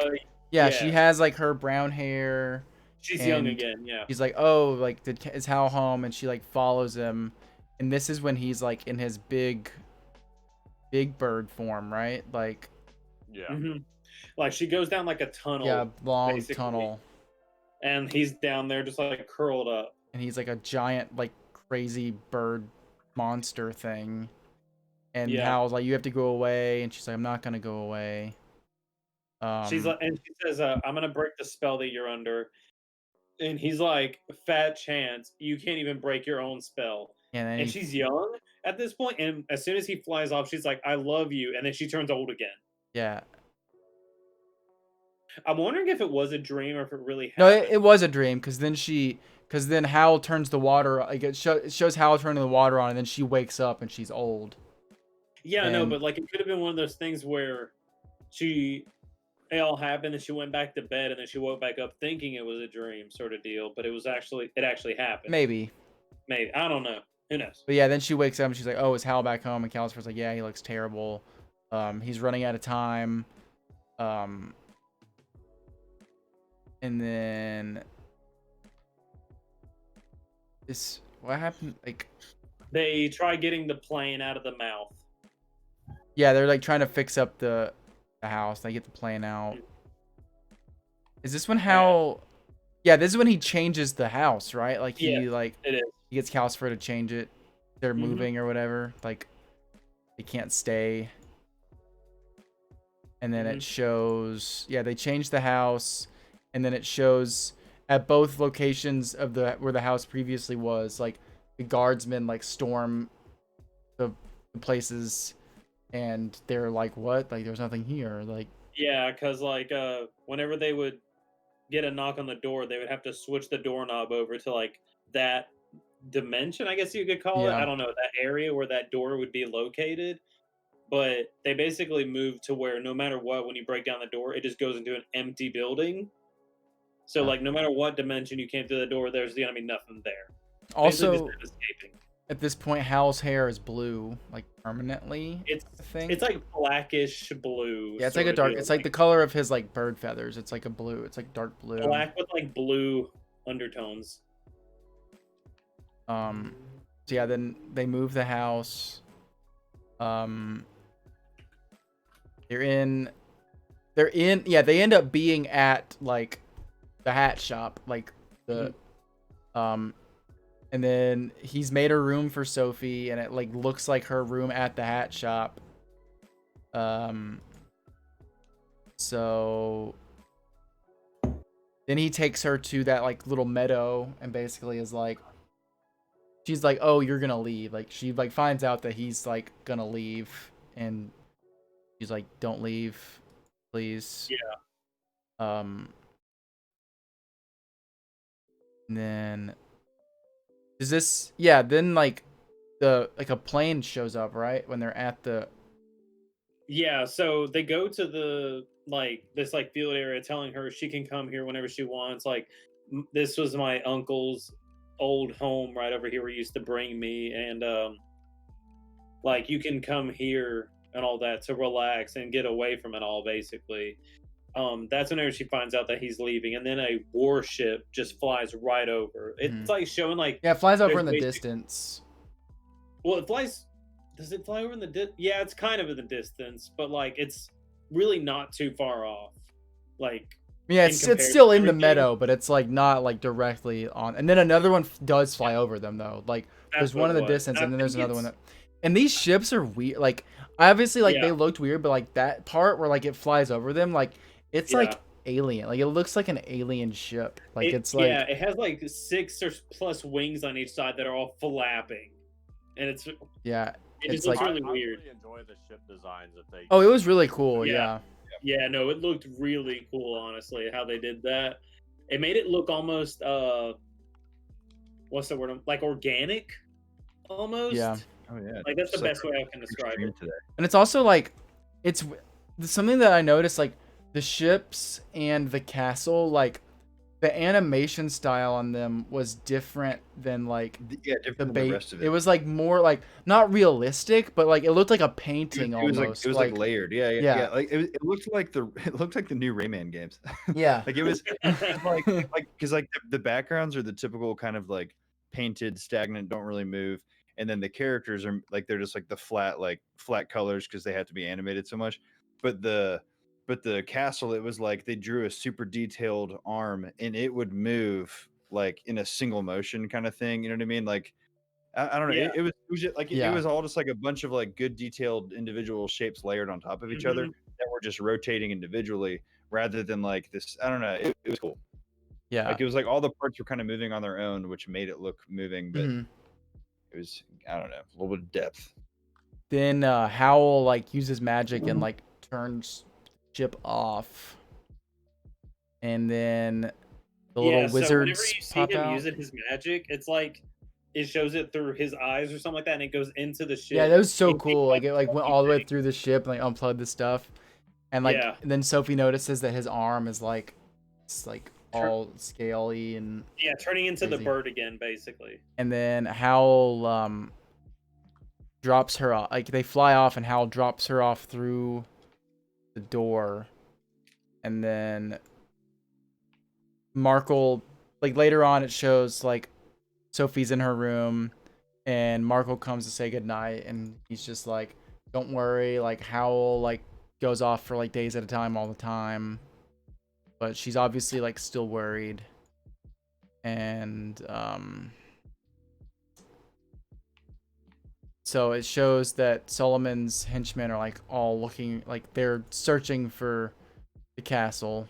she has, like, her brown hair. She's young again, yeah. She's like, oh, like, is Hal home? And she, like, follows him. And this is when he's, like, in his big bird form, right? Like, yeah. Mm-hmm. Like, she goes down, like, a tunnel. Yeah, long basically. tunnel. And he's down there just, like, curled up. And he's, like, a giant, like, crazy bird monster thing. And Hal's like, you have to go away. And she's like, I'm not going to go away. She's like, and she says, I'm going to break the spell that you're under. And he's like, fat chance. You can't even break your own spell. And she's young at this point. And as soon as he flies off, she's like, I love you. And then she turns old again. Yeah. I'm wondering if it was a dream or if it really happened. No, it was a dream because then Howl turns the water, like it shows Howl turning the water on, and then she wakes up and she's old. Yeah, no, but like it could have been one of those things where it all happened and she went back to bed and then she woke back up thinking it was a dream sort of deal, but it actually happened. Maybe. I don't know. Who knows? But yeah, then she wakes up and she's like, "Oh, is Howl back home?" And Calcifer's like, "Yeah, he looks terrible. He's running out of time." And then what happened? Like they try getting the plane out of the mouth. Yeah, they're like trying to fix up the house. They get the plane out. Is this when Howl? Yeah, this is when he changes the house, right? Like he Yeah, like it is. he gets Calcifer to change it. They're Mhm. moving or whatever. Like they can't stay. And then it shows, yeah, they changed the house, and then it shows at both locations of the where the house previously was, like the guardsmen like storm the places, and they're like, "What? Like, there's nothing here." Like, Yeah, because like whenever they would get a knock on the door, they would have to switch the doorknob over to like that dimension, I guess you could call it. Yeah. I don't know, that area where that door would be located. But they basically moved to where no matter what, when you break down the door, it just goes into an empty building. So Yeah. like no matter what dimension you came through the door, there's gonna be nothing there. Basically also just them escaping. at this point, Hal's hair is blue, like permanently. It's I think it's like blackish blue. yeah, it's like a sort of dark. deal. It's like the color of his like bird feathers. It's like a blue. It's like dark blue. black with like blue undertones. So yeah, then they move the house. They're in yeah, they end up being at like the hat shop, like the and then he's made a room for Sophie, and it like looks like her room at the hat shop. So then he takes her to that like little meadow and basically is like, she's like, "Oh, you're gonna leave." Like she like finds out that he's like gonna leave, and she's like, "Don't leave, please." Yeah. And then is this? Yeah. Then like the like a plane shows up right when they're at the. Yeah, so they go to the like this like field area, telling her she can come here whenever she wants. Like this was my uncle's old home right over here where he used to bring me, and like you can come here and all that to relax and get away from it all, basically. That's whenever she finds out that he's leaving, and then a warship just flies right over. It's like showing like Yeah, it flies over there's in the basic- distance. Well, it flies. Does it fly over in the Yeah, it's kind of in the distance, but like it's really not too far off. Like Yeah, in it's comparison still to in the everything. meadow, but it's like not like directly on. And then another one does fly over them though. Like That's there's what one in it the was. distance, And and I then there's think another one. it's- And these ships are weird. Like obviously, like they Yeah. looked weird, but like that part where like it flies over them, like it's like Yeah. alien. Like it looks like an alien ship. Like it's like yeah, it has like 6 or plus wings on each side that are all flapping, and it yeah. just It's looks like really I weird. really enjoy the ship designs that they. oh, it was really cool. Yeah. Yeah. Yeah, no, it looked really cool, honestly, how they did that. It made it look almost what's the word? Like organic, almost. Yeah. Oh yeah. Like that's the Just best way I can describe stream it. today. And it's also like it's something that I noticed, like the ships and the castle, like the animation style on them was different than like Yeah, the different than the bait. rest of It it. was like more like not realistic, but like it looked like a painting It was almost. like it was like layered. Yeah, yeah, Yeah. yeah. Like it looked like the new Rayman games. Yeah. Like it was like because like the backgrounds are the typical kind of like painted, stagnant, don't really move, and then the characters are like they're just like the flat colors because they have to be animated so much. But the castle, it was like they drew a super detailed arm and it would move like in a single motion kind of thing. You know what I mean? Like I don't know. Yeah. It was just like it Yeah. was all just like a bunch of like good detailed individual shapes layered on top of each other that were just rotating individually rather than like this. I don't know. It was cool. Yeah. Like it was like all the parts were kind of moving on their own, which made it look moving, but Mhm. it was I don't know, a little bit of depth. Then Howl like uses magic and like turns ship off. And then the little so whenever wizards you see pop him out. using his magic, it's like it shows it through his eyes or something like that, and it goes into the ship. Yeah, that was so and cool. Like it like went all the way everything. through the ship and like unplugged the stuff. And like Yeah. and then Sophie notices that his arm is like it's like all scaly and turning into the Crazy. bird again, basically. and then Howl drops her off. Like they fly off and Howl drops her off through the door. And then Markle, like later on it shows like Sophie's in her room and Markle comes to say goodnight and he's just like, don't worry, like Howl like goes off for like days at a time all the time. But she's obviously like still worried. and so it shows that Solomon's henchmen are like all looking, like they're searching for the castle.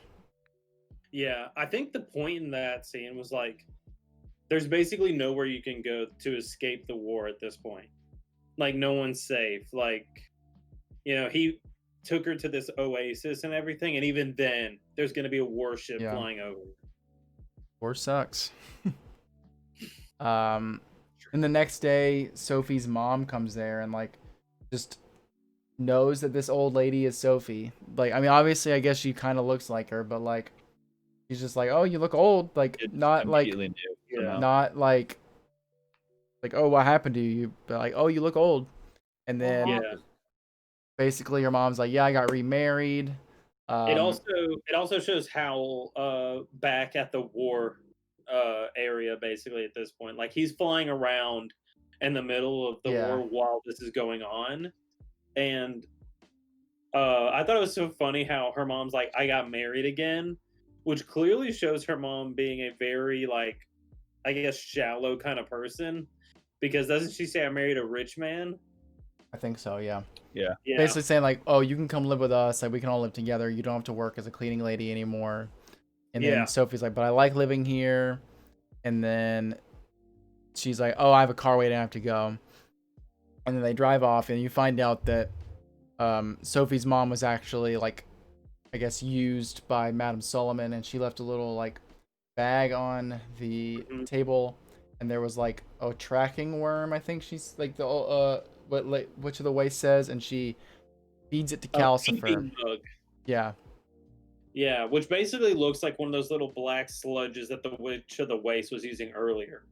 Yeah, I think the point in that scene was like, there's basically nowhere you can go to escape the war at this point. Like, no one's safe. Like, he took her to this oasis and everything, and even then, there's going to be a warship flying over. War sucks. And the next day, Sophie's mom comes there and like just knows that this old lady is Sophie. Like, I mean, obviously, I guess she kind of looks like her, but like, she's just like, oh, you look old. Like, not like, not like, oh, what happened to you? But like, oh, you look old. And then basically, your mom's like, yeah, I got remarried. It also shows Howl back at the war area basically at this point. Like, he's flying around in the middle of the war while this is going on, and I thought it was so funny how her mom's like, I got married again, which clearly shows her mom being a very, like, I guess, shallow kind of person, because doesn't she say I married a rich man? I think so, yeah. Yeah. Basically saying like, oh, you can come live with us, like we can all live together, you don't have to work as a cleaning lady anymore. And then Sophie's like, but I like living here. And then she's like, oh, I have a car waiting, I have to go. And then they drive off, and you find out that Sophie's mom was actually, like, I guess, used by Madame Solomon, and she left a little, like, bag on the table, and there was, like, a tracking worm, I think she's, like, the, Witch of the Waste says, and she feeds it to Calcifer. Yeah. Yeah, which basically looks like one of those little black sludges that the Witch of the Waste was using earlier.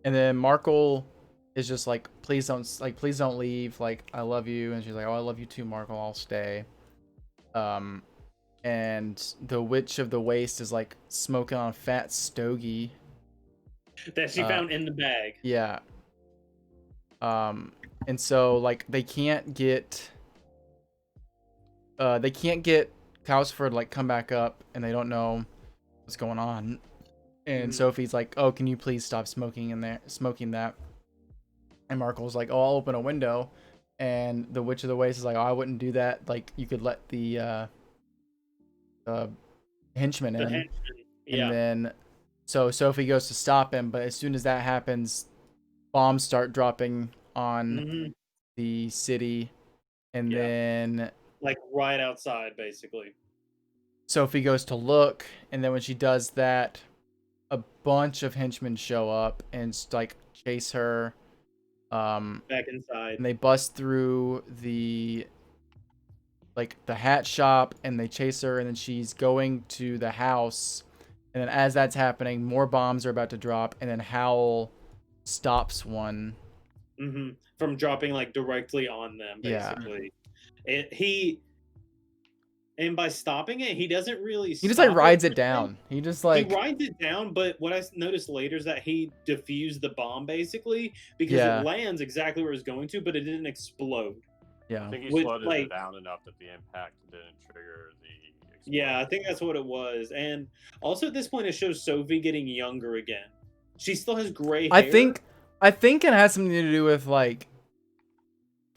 And then Markle is just like, please don't leave. Like, I love you. And she's like, oh, I love you too, Markle. I'll stay. And the Witch of the Waste is like smoking on a fat stogie that she found in the bag. Yeah. And so like they can't get Calcifer to like come back up, and they don't know what's going on. And Sophie's like, oh, can you please stop smoking that? And Markle's like, oh, I'll open a window. And the Witch of the Waste is like, oh, I wouldn't do that. Like, you could let the henchman in. And then so Sophie goes to stop him, but as soon as that happens, bombs start dropping on the city. And then like right outside, basically. Sophie goes to look, and then when she does that, a bunch of henchmen show up and like chase her back inside. And they bust through the hat shop, and they chase her, and then she's going to the house. And then as that's happening, more bombs are about to drop, and then Howl stops one from dropping like directly on them, basically. And by stopping it, he doesn't really he just like rides it down. He just like he rides it down, but what I noticed later is that he defused the bomb basically, because it lands exactly where it's going to, but it didn't explode. Yeah, I think he slowed it down enough that the impact didn't trigger the explosion. Yeah, I think that's what it was. And also at this point, it shows Sophie getting younger again. She still has gray hair. I think it has something to do with like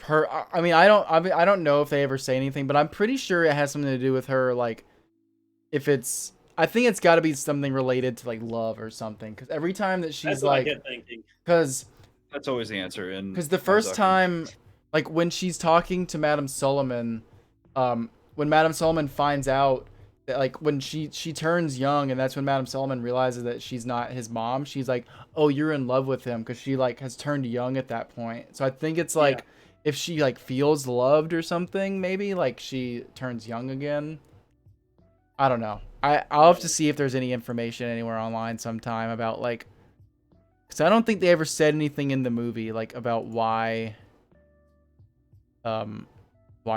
her. I mean, I don't know if they ever say anything, but I'm pretty sure it has something to do with her. Like, if it's, I think it's got to be something related to like love or something. Because every time that she's that's like, what I kept thinking. Because that's always the answer. Because the first time, like when she's talking to Madame Solomon, when Madame Solomon finds out that like when she turns young, and that's when Madame Solomon realizes that she's not his mom. She's like, oh, you're in love with him, because she like has turned young at that point. So I think it's like if she like feels loved or something, maybe like she turns young again. I don't know. I'll have to see if there's any information anywhere online sometime about like, because I don't think they ever said anything in the movie like about why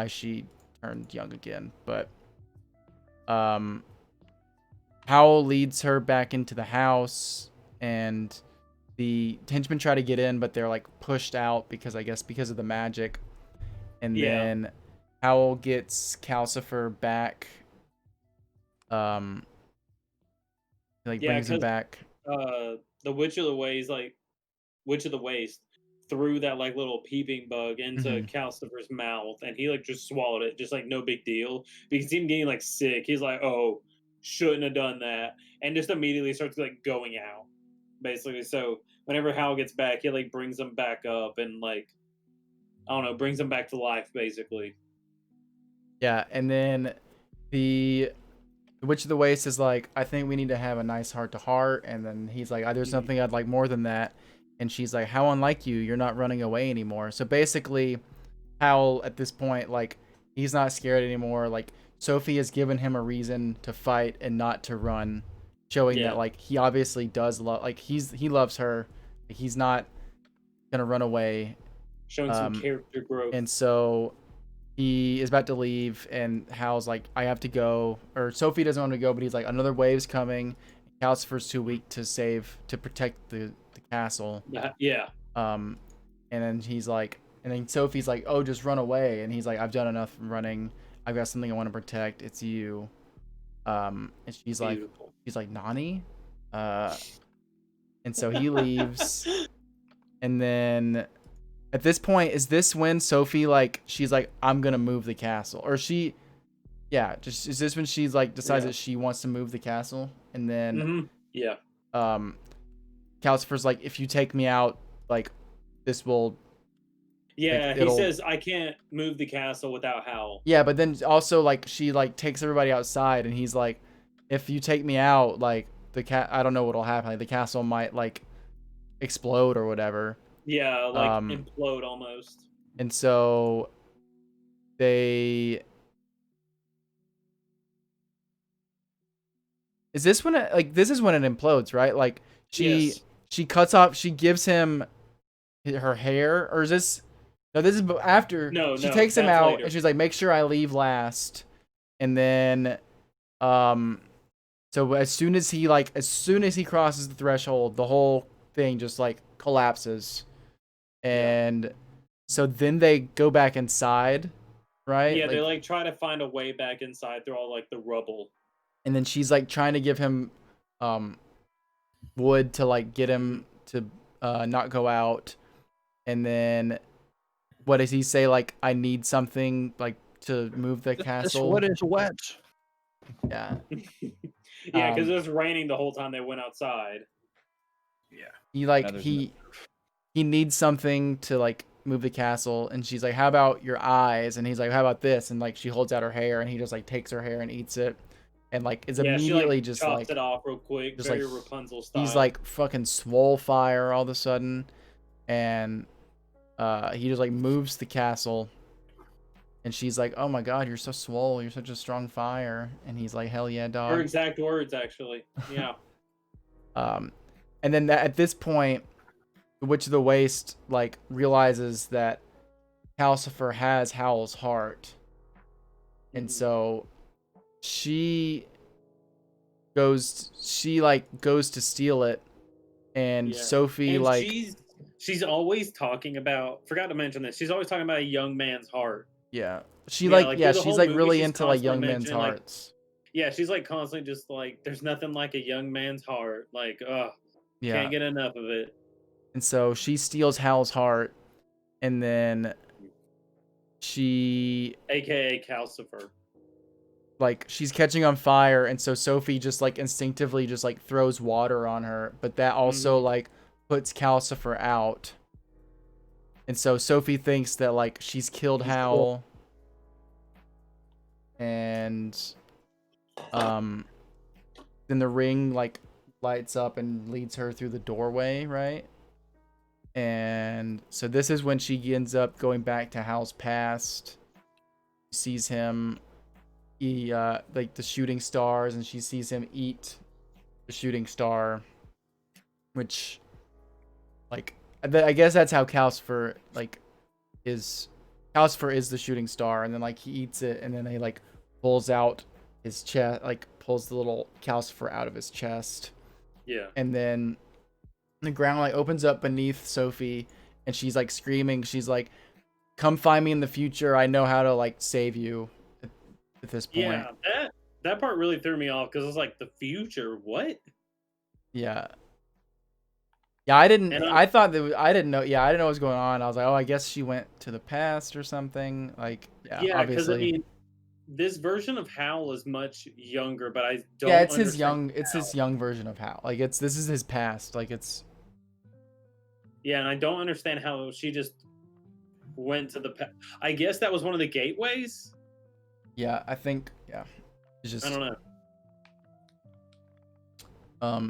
she turned young again. But Howl leads her back into the house, and the henchmen try to get in, but they're like pushed out because of the magic. And then Howl gets Calcifer back. Brings him back. the Witch of the Waste, like Witch of the Waste, threw that like little peeping bug into Mhm. Calcifer's mouth, and he like just swallowed it, just like no big deal. Because him getting like sick, he's like, "Oh, shouldn't have done that," and just immediately starts like going out, basically. So whenever Hal gets back, he like brings him back up and like I don't know, brings him back to life, basically. Yeah, and then the Witch of the Waste is like, I think we need to have a nice heart to heart, and then he's like, there's something I'd like more than that, and she's like, how unlike you, you're not running away anymore. So basically, Howl at this point, like, he's not scared anymore. Like, Sophie has given him a reason to fight and not to run, showing Yeah. that like he obviously does love, like he loves her, like, he's not gonna run away. Showing some character growth. And so he is about to leave, and Hal's like, I have to go. Or Sophie doesn't want to go, but he's like, another wave's coming. Calcifer's too weak to protect the castle. Yeah. And then he's like, and then Sophie's like, oh, just run away. And he's like, I've done enough running. I've got something I want to protect. It's you. And she's Beautiful. like, Nani? And so he leaves. And then at this point, is this when Sophie, like, she's like, I'm gonna move the castle? Or is this when she's like decides that she wants to move the castle? And then yeah, Calcifer's like, if you take me out, like, this will, yeah, like, he says I can't move the castle without Howl. Yeah, but then also, like, she like takes everybody outside, and he's like, if you take me out, like, I don't know what'll happen, like, the castle might like explode or whatever. Yeah, like implode almost. And so they this is when it implodes, right? Like, she cuts off, she gives him her hair, or is this this is after she takes him out later. And she's like, make sure I leave last. And then so as soon as he crosses the threshold, the whole thing just like collapses. And so then they go back inside, right? Yeah, they like try to find a way back inside through all like the rubble. And then she's like trying to give him wood to like get him to not go out. And then what does he say? Like, I need something like to move the castle. This wood is wet. Yeah. Yeah, because it was raining the whole time they went outside. Yeah. He needs something to like move the castle, and she's like, how about your eyes? And he's like, how about this? And like she holds out her hair, and he just like takes her hair and eats it, and like is immediately just chops like it off real quick, just very like Rapunzel style. He's like fucking swole fire all of a sudden, and he just like moves the castle, and she's like, oh my god, you're so swole, you're such a strong fire. And he's like, hell yeah, dog. Her exact words, actually. Yeah. And then at this point, the Witch of the Waste like realizes that Calcifer has Howl's heart, and so she goes to steal it, and Sophie, and like, she's always talking about, forgot to mention this, she's always talking about a young man's heart. Yeah, she's like really into like young men's hearts. Yeah, she's like constantly just like, there's nothing like a young man's heart, like, can't get enough of it. And so she steals Hal's heart, and then she, aka Calcifer, like, she's catching on fire, and so Sophie just like instinctively just like throws water on her, but that also like puts Calcifer out. And so Sophie thinks that like she's killed Howl, and then the ring like lights up and leads her through the doorway, right? And so this is when she ends up going back to Howl's past. She sees him like the shooting stars, and she sees him eat the shooting star, which, like, I guess that's how Calcifer is the shooting star. And then like he eats it, and then he like pulls out his chest, like pulls the little Calcifer out of his chest. Yeah. And then the ground like opens up beneath Sophie, and she's like screaming. She's like, come find me in the future, I know how to like save you. At this point, yeah, that part really threw me off, because it's like, the future, what? Yeah. Yeah, I didn't. And I thought that I didn't know. Yeah, I didn't know what was going on. I was like, oh, I guess she went to the past or something. Like, yeah, yeah, because I obviously. mean, this version of Howl is much younger, but I don't. Yeah, it's his understand young. It's how. his young version of Hal. Like, this is his past. Like, it's. Yeah, and I don't understand how she just went to the. I guess that was one of the gateways. Yeah, I think. Yeah, it's just. I don't know.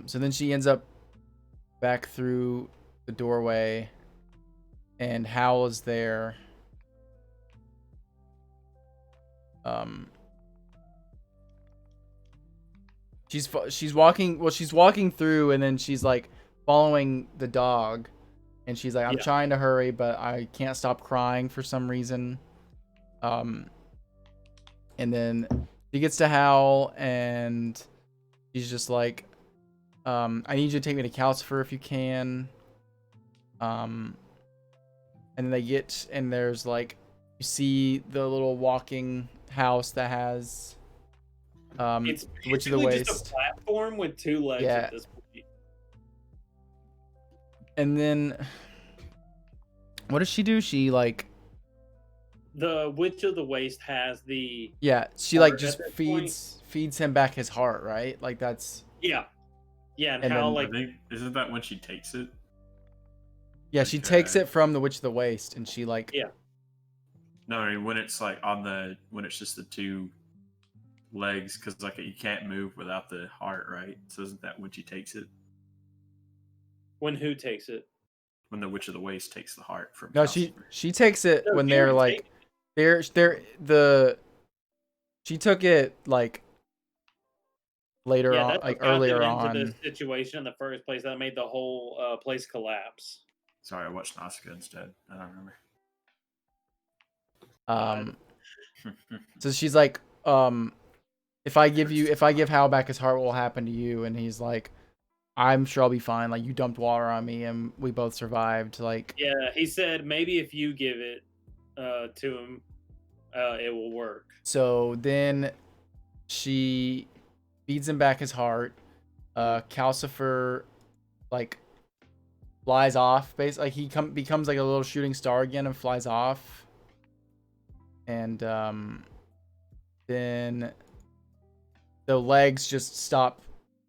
So then she ends up back through the doorway, and Hal is there. She's walking. Well, she's walking through, and then she's like following the dog, and she's like, I'm Yeah. trying to hurry, but I can't stop crying for some reason. And then she gets to Howl, and she's just like, I need you to take me to Calcifer if you can. And then they get, and there's like, you see the little walking house that has, It's Witch of the basically just Waste. a platform with 2 legs Yeah. at this point. And then, what does she do? She like, The Witch of the Waste has the yeah, she Heart like at just this feeds him back his heart, right? Like that's, yeah, and And how then- like I think isn't that when she takes it? yeah, she takes Okay. it from the Witch of the Waste, and she like, Yeah. No, I mean when it's like when it's just the 2 legs, because like you can't move without the heart, right? So isn't that when she takes it? when who takes it? When the Witch of the Waste takes the heart from no, Calcifer. she takes it No, when she they're already like, she took it like later Yeah, on, that's like what got earlier them into on. this situation in the first place that made the whole place collapse. Sorry, I watched Nausicaa instead. I don't remember. So she's like, if I give Hal back his heart, what will happen to you? And he's like, I'm sure I'll be fine. Like, you dumped water on me, and we both survived. Like, Yeah, he said maybe if you give it to him, it will work. so then she feeds him back his heart. Calcifer, like, flies off. Basically, like he becomes like a little shooting star again and flies off. And then the legs just stop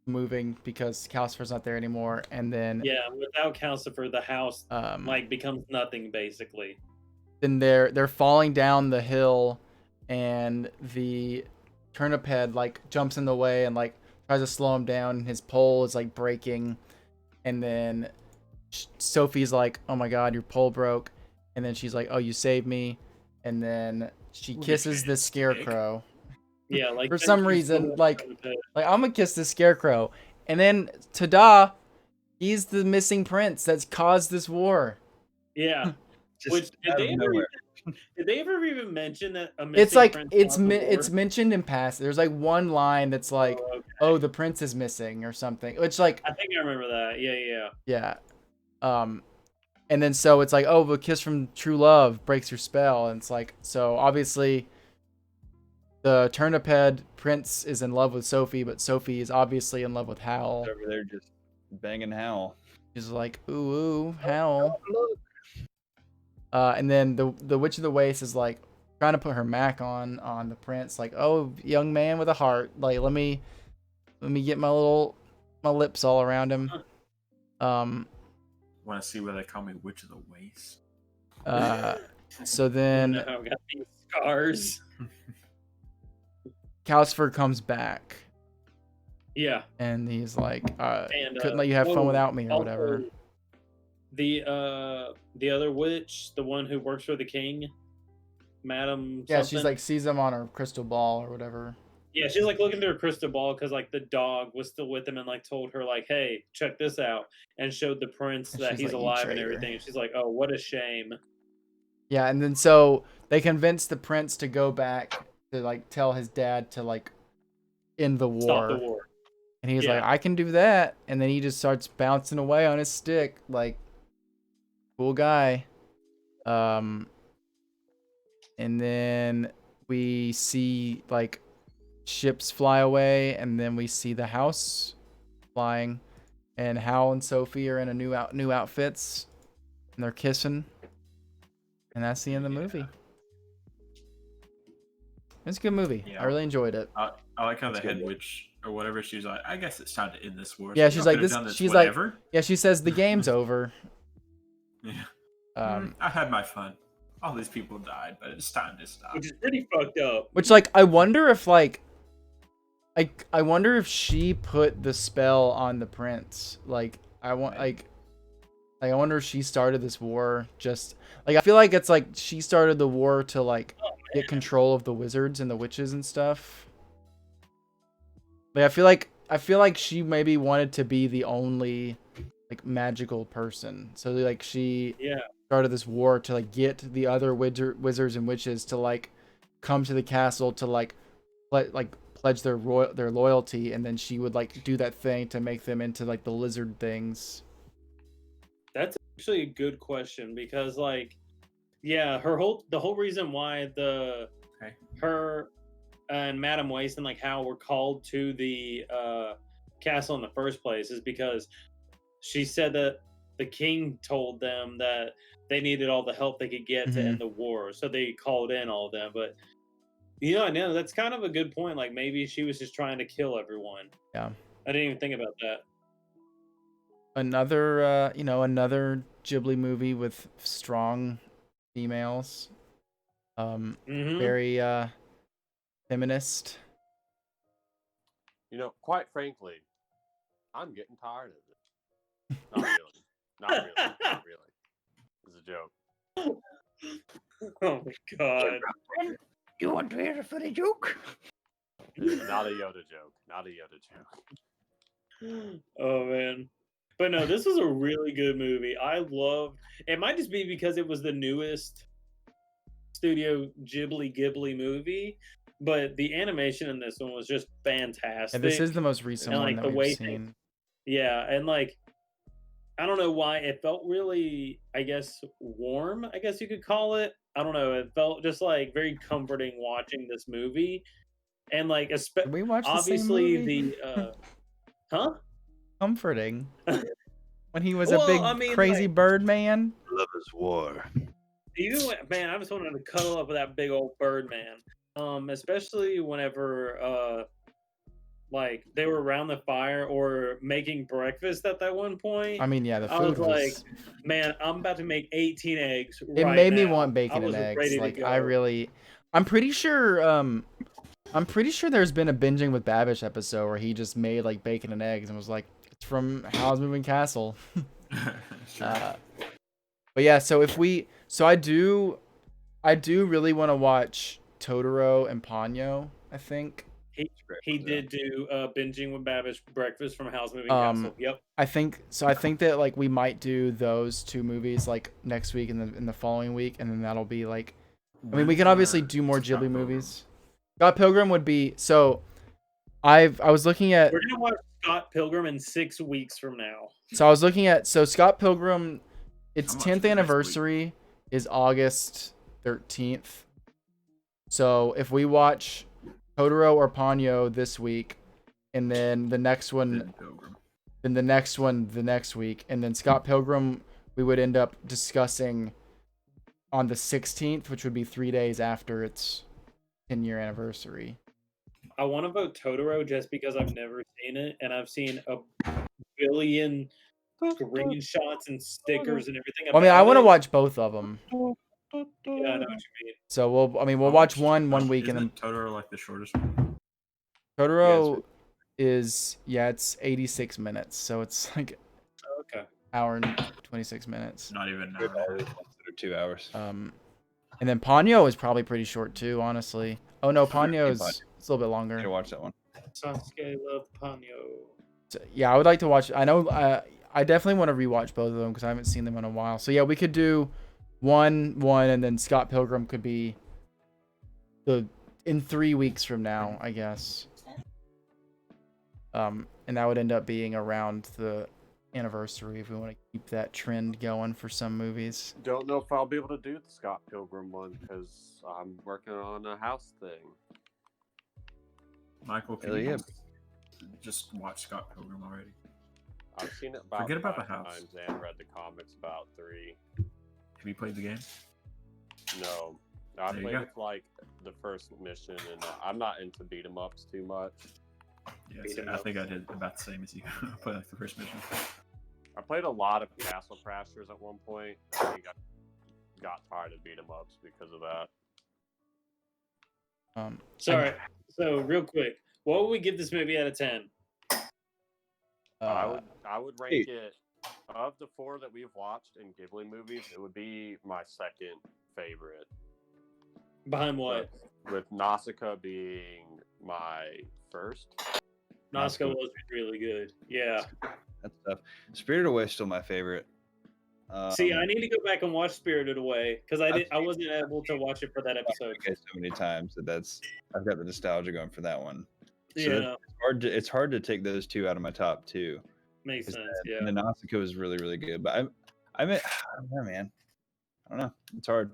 moving because Calcifer's not there anymore. And then Yeah, without Calcifer, the house like becomes nothing basically. then they're falling down the hill, and the turnip head like jumps in the way and like tries to slow him down, and his pole is like breaking. And then Sophie's like, oh my god, your pole broke. And then she's like, oh, you saved me. And then she kisses the scarecrow. Yeah, like For thank some you so reason, much, like Turnip Head. I'm gonna kiss this scarecrow. And then ta-da, he's the missing prince that's caused this war. Yeah. Just Which out of nowhere. did they ever even mention that a missing It's like prince it's caused the it's war? mentioned in passing. There's like one line that's like, Oh, okay. oh, the prince is missing or something. Which like, I think I remember that. Yeah. yeah. And then so it's like, oh, the kiss from true love breaks your spell. And it's like, so obviously the turnip head prince is in love with Sophie, but Sophie is obviously in love with Howl. Over there just banging Howl. She's like, ooh, Howl. And then the Witch of the Waste is like trying to put her mac on the prince, like, oh, young man with a heart, like let me get my lips all around him. Want to see where they call me Witch of the Waste? So then No, I've got these scars. Calcifer comes back, Yeah. and he's like, And couldn't let you have fun oh, without me or also, whatever. The other witch, the one who works for the king, Madam. Yeah, something. she's like sees him on her crystal ball or whatever. Yeah, she's like looking through her crystal ball because like the dog was still with him and like told her like, "Hey, check this out," and showed the prince And that she's he's like, "You alive and traitor." everything. And she's like, "Oh, what a shame." Yeah, and then so they convince the prince to go back to like tell his dad to like end the war. Stop the war. And he's Yeah. like, I can do that. And then he just starts bouncing away on his stick, like, cool guy. And then we see like ships fly away, and then we see the house flying. and Hal and Sophie are in a new outfits, and they're kissing, and that's the end of the movie. It's a good movie. Yeah. I really enjoyed it. I like how That's the good. head witch or whatever, she's like, I guess it's time to end this war. Yeah, So she's y'all like could've this. done She's whenever. like, yeah, she says the game's over. Yeah. I had my fun. All these people died, but it's time to stop. Which is pretty fucked up. Which, like, I wonder if, like, I wonder if she put the spell on the prince. Like, I wonder if she started this war just, like, I feel like it's like she started the war to, like, get control of the wizards and the witches and stuff. Like, I feel like she maybe wanted to be the only, like, magical person. So, like, she started this war to, like, get the other wizards and witches to, like, come to the castle to, like pledge their loyalty, and then she would, like, do that thing to make them into, like, the lizard things. That's actually a good question because, like, yeah, the whole reason why her and Madame Waste and, like, Howl were called to the castle in the first place is because she said that the king told them that they needed all the help they could get to end the war, so they called in all of them. But I know that's kind of a good point. Like, maybe she was just trying to kill everyone. Yeah, I didn't even think about that. Another another Ghibli movie with strong females. Very feminist. Quite frankly, I'm getting tired of it. Not really. Not really. Not really. It's a joke. Oh my god. You want to hear a funny joke? Not a Yoda joke. Not a Yoda joke. Oh man. But no, this was a really good movie. I loved it. Might just be because it was the newest Studio Ghibli movie, but the animation in this one was just fantastic. And this is the most recent and, one like, that the we've way seen. Yeah, and, like, I don't know why it felt really, I guess, warm, I guess you could call it. I don't know. It felt just, like, very comforting watching this movie. And, like, Did we watch the same obviously movie? Huh? Comforting. When he was Well, a big I mean, crazy like, bird man. Love is war. Even when, man, I just wanted to cuddle up with that big old bird man. Especially whenever like they were around the fire or making breakfast at that one point. I mean, yeah, the I food was like, man, I'm about to make 18 eggs. It right made me now. want I bacon was and eggs. ready to Like, go. I'm pretty sure there's been a Binging with Babish episode where he just made, like, bacon and eggs and was like, it's from Howl's Moving Castle. Sure. But yeah, so I do really want to watch Totoro and Ponyo, I think. He did do Binging with Babish Breakfast from Howl's Moving Castle. Yep. I think that, like, we might do those two movies, like, next week and in the following week, and then that'll be like, I mean, we can obviously do more Scott Ghibli Pilgrim? movies. Scott Pilgrim would be so. I was looking at. We're gonna watch Scott Pilgrim in 6 weeks from now. So I was looking at Scott Pilgrim. Its How much 10th is next anniversary is August 13th. So if we watch Totoro or Ponyo this week, and then the next one, Pilgrim. then the next one the next week, and then Scott Pilgrim, we would end up discussing on the 16th, which would be 3 days after its 10-year anniversary. I want to vote Totoro just because I've never seen it, and I've seen a billion screenshots and stickers and everything. Well, I mean, I want to about it. watch both of them. Yeah, I know what you mean. So we'll How watch much- one week, and then Isn't Totoro like the shortest one? Totoro is it's 86 minutes, so it's like Okay. hour and 26 minutes. Not even. Good, always considered 2 hours. And then Ponyo is probably pretty short too, honestly. Oh no, Ponyo is it's a little bit I need to longer. watch that one. Sasuke love Ponyo. So, yeah, I would like to watch. I know I definitely want to rewatch both of them because I haven't seen them in a while. So yeah, we could do one, and then Scott Pilgrim could be in 3 weeks from now, I guess. And that would end up being around the anniversary if we want to keep that trend going for some movies. Don't know if I'll be able to do the Scott Pilgrim one because I'm working on a house thing. Michael, can Hell you yeah. just watch Scott Pilgrim already? I've seen it about Forget about 5 the house. times and read the comics about 3. Have you played the game? No, I There you played go. it like the first mission, and I'm not into beat 'em ups too much. Yeah, Beat so 'em I ups. think I did about the same as you. I played like the first mission. I played a lot of Castle Crashers at one point. I think I got tired of beat 'em ups because of that. Sorry. So real quick, what would we give this movie out of 10? I would rank it of the 4 that we've watched in Ghibli movies. It would be my second favorite, Behind what? with Nausicaa being my first. Nausicaa was really good. Yeah. That's tough. Spirited Away is still my favorite. See, I need to go back and watch Spirited Away because I wasn't able to watch it for that episode. Okay, so many times that I've got the nostalgia going for that one. So Yeah, it's hard to take those 2 out of my top 2. makes sense. Yeah. And the Nausicaa was really, really good. But I don't know, man. I don't know. It's hard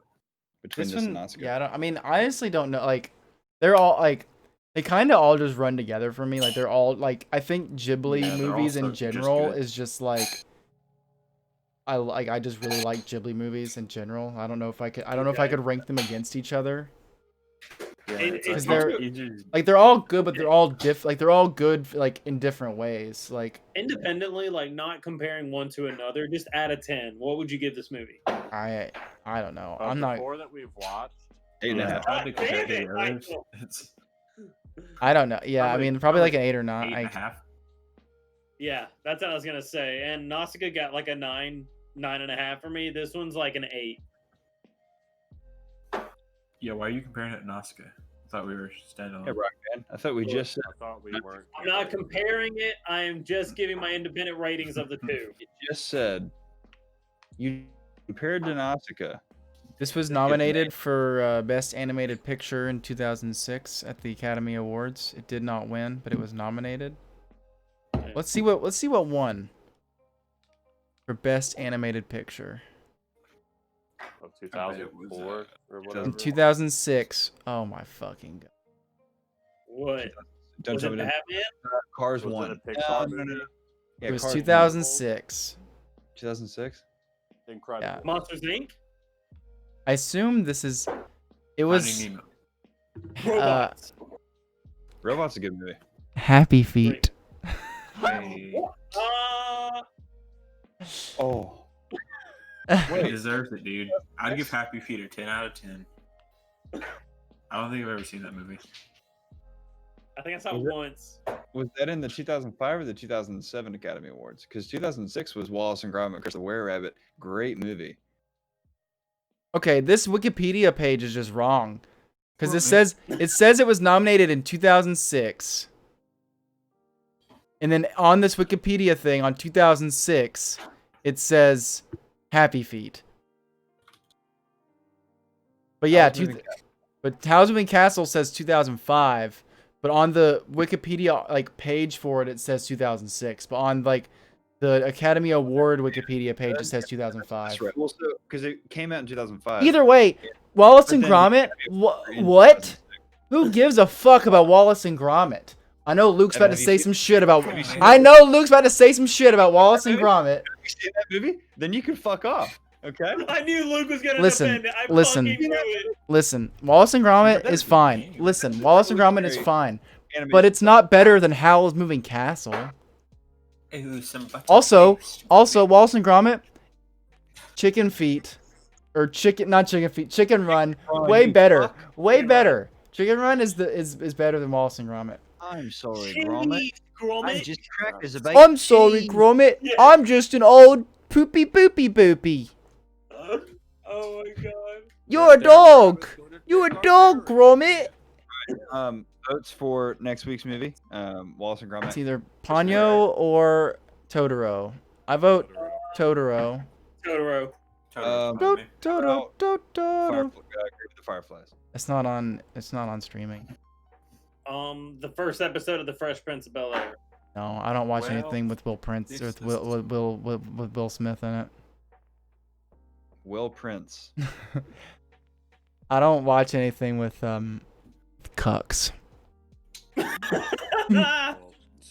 between this and Nausicaa. Yeah, I mean, I honestly don't know. Like, they're all like, they kind of all just run together for me. Like, they're all like, I think Ghibli Yeah, they're movies also in just general good. is just like, I just really like Ghibli movies in general. I don't know if I could rank them against each other. Yeah, It- it's it's like, they're- you just- Like, they're all good, but they're all they're all good like in different ways. Like, Independently, like not comparing one to another, just out of 10, what would you give this movie? I don't know. Of I'm the not. 4 that we've watched, 8.5. Yeah, trying to compare Damn to it, the others, Michael. it's I don't know. Yeah, I mean, probably like an 8 or 9. 8.5. Yeah, that's what I was gonna say. And Nausicaa got like a 9.5 for me. This one's like an 8. Yeah, why are you comparing it to Nausicaa? I thought we were standing on. Yeah, Rock Man. I thought we just said I thought we weren't. I'm not comparing it. I am just giving my independent ratings of the 2. you just said you compared to Nausicaa. This was nominated for Best Animated Picture in 2006 at the Academy Awards. It did not win, but it was nominated. Let's see what won for Best Animated Picture Of I bet it was, 2004 or whatever. in 2006. Oh my fucking god! What? Don't Was tell it me that Batman? Cars Was won. it a Pixar No, no, movie? no. Yeah, It was Cars won. 2006. 2006. Incredible. Yeah. Monsters Inc. I assume this is. It was Finding Nemo. Robots. Robot's a good movie. Happy Feet. Hey, Oh, it deserves it, dude. I'd give Happy Feet a 10 out of 10. I don't think I've ever seen that movie. I think I saw it Was it? once. was that in the 2005 or the 2007 Academy Awards? Because 2006 was Wallace and Gromit: Curse of the Were-Rabbit. Great movie. Okay, this Wikipedia page is just wrong because Well, it says it was nominated in 2006. And then on this Wikipedia thing on 2006, it says Happy Feet. But yeah, Howl's Moving but Howl's Moving Castle says 2005, but on the Wikipedia like page for it says 2006, but on like the Academy Award Wikipedia page it says 2005. That's right. Well, so because it came out in 2005. Either way, Wallace But and then Gromit, in what? 2006. Who gives a fuck about Wallace and Gromit? I know Luke's Evan, about to have you say seen- some shit about. have you seen I know Luke's about to say some shit about Wallace and Gromit. Have you seen that movie? Then you can fuck off. Okay. I knew Luke was gonna Listen, defend it. I listen. fucking knew it. Listen, Wallace and Gromit That is is fine. game. Listen, Wallace and Gromit is Very fine, Animation but it's not better than Howl's Moving Castle. Ooh, some butter Also, toast. Wallace and Gromit, Chicken Feet, or not Chicken Feet, Chicken Run, Oh, way you better, fuck. way Chicken better. Chicken Run is better than Wallace and Gromit. I'm sorry, Jimmy Gromit. just cracked as a I'm sorry, Gromit. Yeah. I'm just an old poopy boopy boopy. Oh my god. You're a dog. You're a dog, Gromit. Votes for next week's movie. Wallace and It's Gromit. either Ponyo or Totoro. I vote Totoro. Totoro. Totally fine with me. Totoro. The Fireflies. It's not on streaming. The first episode of The Fresh Prince of Bel-Air. No, I don't watch Well, anything with Will Prince or this with Will Smith in it. Will Prince. I don't watch anything with cucks.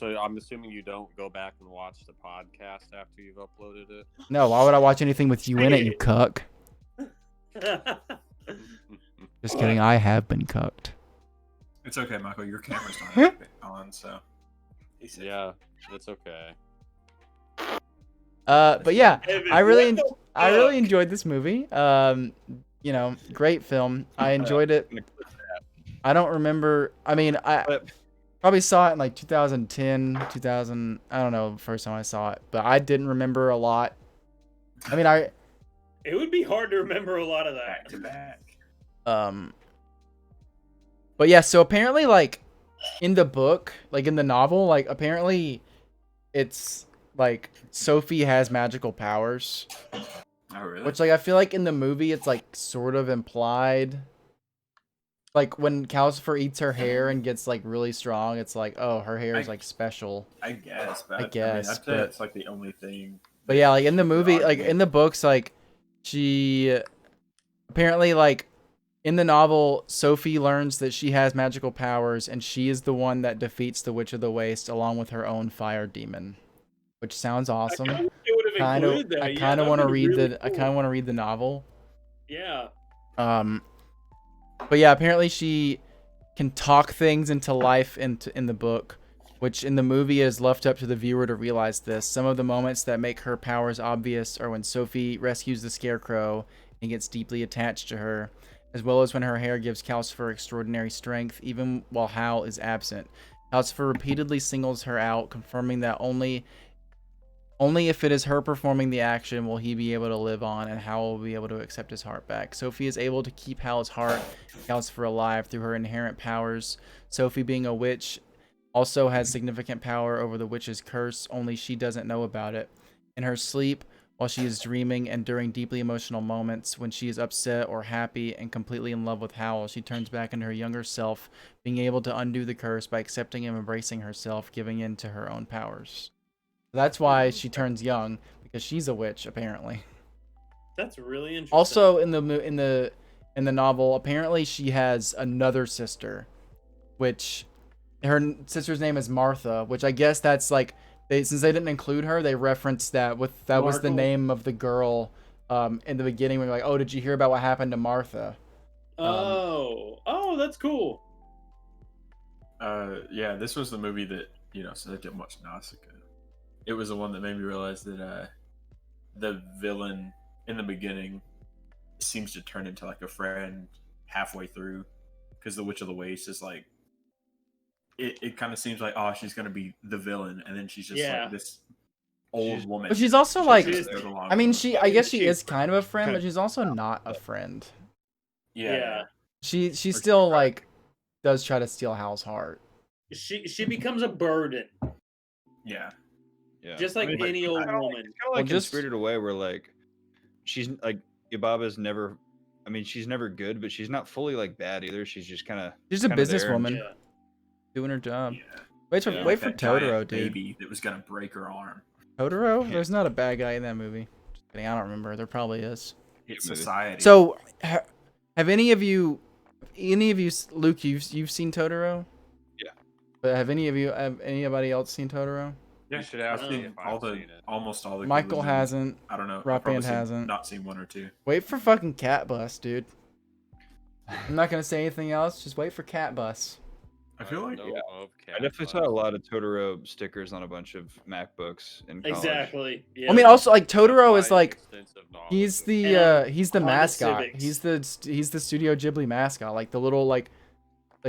So I'm assuming you don't go back and watch the podcast after you've uploaded it. No, why would I watch anything with you in it, you cuck? Just kidding. I have been cucked. It's okay, Michael. Your camera's not on, so. Yeah, it's okay. But yeah, Evan, I really what the I really fuck? enjoyed this movie. You know, great film. I enjoyed it. I don't remember. I mean, I probably saw it in like 2010, 2000. I don't know the first time I saw it, but I didn't remember a lot. I mean, It would be hard to remember a lot of Back that. to back. But yeah, so apparently, like, in the book, like in the novel, like apparently it's like Sophie has magical powers. Oh, really? Which, like, I feel like in the movie it's like sort of implied. Like when Calcifer eats her hair and gets like really strong, it's like, oh, her hair is like special. I guess, but I guess, I'd say but- it's like the only thing. But yeah, like in the that movie, draws like me. in the books, like she apparently, like in the novel, Sophie learns that she has magical powers, and she is the one that defeats the Witch of the Waste along with her own fire demon, which sounds awesome. I kind of I kind of want to read I kind of want to read the novel. Yeah. But yeah, apparently she can talk things into life in the book, which in the movie is left up to the viewer to realize this. Some of the moments that make her powers obvious are when Sophie rescues the Scarecrow and gets deeply attached to her, as well as when her hair gives Calcifer extraordinary strength, even while Howl is absent. Calcifer repeatedly singles her out, confirming that only if it is her performing the action will he be able to live on, and Howl will be able to accept his heart back. Sophie is able to keep Howl's heart and Calcifer alive through her inherent powers. Sophie, being a witch, also has significant power over the witch's curse, only she doesn't know about it. In her sleep, while she is dreaming, and during deeply emotional moments, when she is upset or happy and completely in love with Howl, she turns back into her younger self, being able to undo the curse by accepting and embracing herself, giving in to her own powers. That's why she turns young, because she's a witch, apparently. That's really interesting. Also, in the novel, apparently she has another sister, which her sister's name is Martha, which I guess that's like since they didn't include her, they referenced that was the Markle. name of the girl in the beginning. When you're like, oh, did you hear about what happened to Martha? Oh, that's cool. Yeah, this was the movie that so I didn't watch Nausicaa. It was the one that made me realize that the villain in the beginning seems to turn into like a friend halfway through, because the Witch of the Waste is like it kind of seems like, oh, she's gonna be the villain, and then she's just like this old woman. But she's also like, just goes along I mean, with it. I guess she is kind of a friend, but she's also not a friend. Yeah. She still like does try to steal Hal's heart. She becomes a burden, Yeah. Yeah. just like any old woman. It's kind of like Well, just- Spirited Away, where like she's like Yababa's never. I mean, she's never good, but she's not fully like bad either. She's just kind of. She's a businesswoman Yeah. doing her job. Yeah. Wait for Yeah. wait for That giant Totoro, dude. baby that was gonna break her arm. Totoro? Yeah. There's not a bad guy in that movie. Just kidding. I don't remember. There probably is. It's movie. society. So, have any of you, Luke, you've seen Totoro? Yeah. But have anybody else seen Totoro? You should ask I've me seen if I've seen it. almost all the. Michael Ghibli movies. hasn't. I don't know. Rock I've probably Band seen- hasn't. Not seen one or two. Wait for fucking Cat Bus, dude. I'm not gonna say anything else. Just wait for Cat Bus. I feel like know of I definitely saw a lot of Totoro stickers on a bunch of MacBooks in college. Exactly. Yeah. I mean, also like Totoro is My like extensive knowledge he's of the And he's the Honda mascot. Civics. He's the Studio Ghibli mascot. Like the little like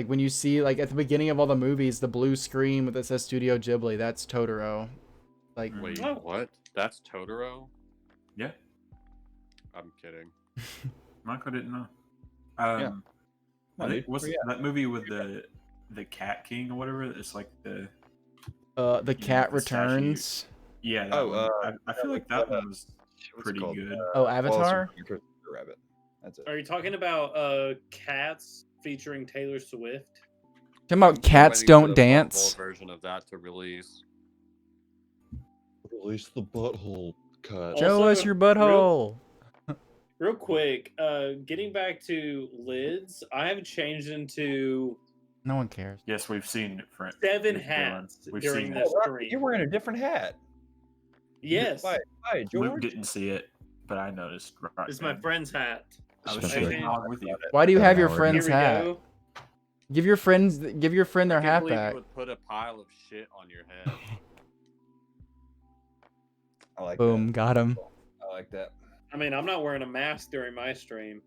when you see like at the beginning of all the movies, the blue screen that says Studio Ghibli, that's Totoro. Like Wait, Oh. what? That's Totoro? Yeah. I'm kidding. Michael didn't know. Yeah. I think, what's Yeah. that movie with the Cat King or whatever? It's like the the Cat the statue. Returns. yeah. That Oh, one. I feel like that one was What's it pretty called? good. Oh, Wallace and Avatar. Gromit Rabbit. That's it. Are you talking about Cats featuring Taylor Swift? Talking about Cats Waiting for Don't the Dance. butthole version of that to release. Release the butthole cut. Show Also, us your butthole. Real quick, getting back to lids, I have changed into No one cares. Yes, we've seen friend. 7 Dylan. hats We've during seen this it. stream. You're wearing a different hat. Yes, Why, Luke George? didn't see it, but I noticed. Right it's my then. friend's hat. I was Spencer, shaking along with you. Why do you have your Howard. friend's Here we hat? go. Give your friend their I can't hat believe back. you would put a pile of shit on your head. I like Boom, got him. that. I like that. I mean, I'm not wearing a mask during my stream.